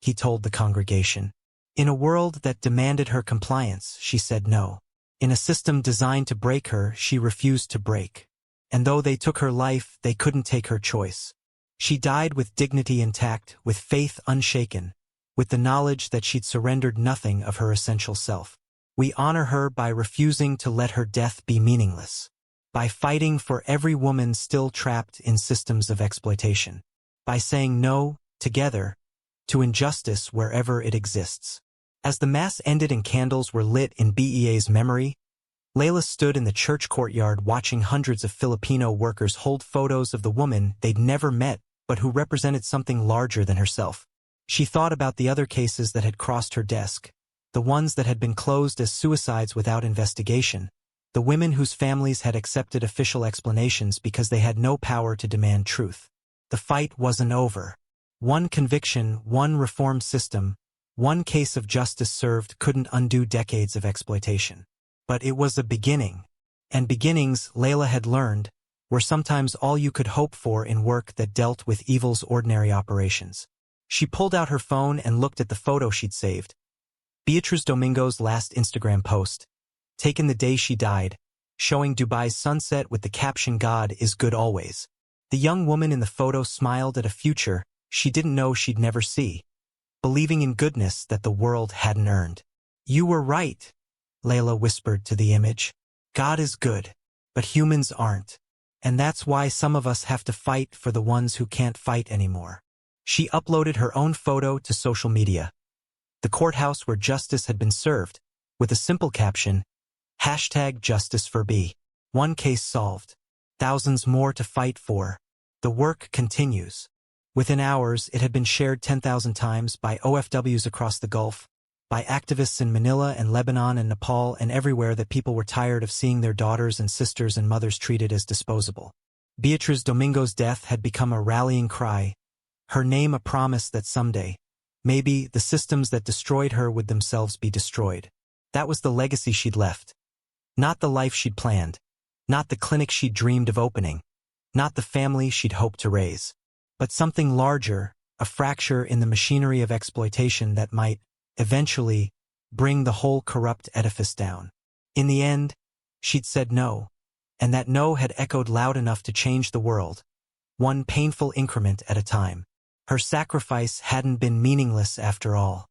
he told the congregation. In a world that demanded her compliance, she said no. In a system designed to break her, she refused to break. And though they took her life, they couldn't take her choice. She died with dignity intact, with faith unshaken, with the knowledge that she'd surrendered nothing of her essential self. We honor her by refusing to let her death be meaningless, by fighting for every woman still trapped in systems of exploitation, by saying no, together, to injustice wherever it exists. As the mass ended and candles were lit in BEA's memory, Layla stood in the church courtyard watching hundreds of Filipino workers hold photos of the woman they'd never met but who represented something larger than herself. She thought about the other cases that had crossed her desk, the ones that had been closed as suicides without investigation, the women whose families had accepted official explanations because they had no power to demand truth. The fight wasn't over. One conviction, one reformed system, one case of justice served couldn't undo decades of exploitation. But it was a beginning. And beginnings, Layla had learned, were sometimes all you could hope for in work that dealt with evil's ordinary operations. She pulled out her phone and looked at the photo she'd saved. Beatriz Domingo's last Instagram post, taken the day she died, showing Dubai's sunset with the caption "God is good always." The young woman in the photo smiled at a future she didn't know she'd never see, believing in goodness that the world hadn't earned. "You were right," Layla whispered to the image. "God is good, but humans aren't. And that's why some of us have to fight for the ones who can't fight anymore." She uploaded her own photo to social media, the courthouse where justice had been served, with a simple caption, #JusticeForB. One case solved. Thousands more to fight for. The work continues. Within hours, it had been shared 10,000 times by OFWs across the Gulf, by activists in Manila and Lebanon and Nepal and everywhere that people were tired of seeing their daughters and sisters and mothers treated as disposable. Beatriz Domingo's death had become a rallying cry, her name a promise that someday, maybe, the systems that destroyed her would themselves be destroyed. That was the legacy she'd left. Not the life she'd planned, not the clinic she'd dreamed of opening, not the family she'd hoped to raise, but something larger, a fracture in the machinery of exploitation that might, eventually, bring the whole corrupt edifice down. In the end, she'd said no, and that no had echoed loud enough to change the world, one painful increment at a time. Her sacrifice hadn't been meaningless after all.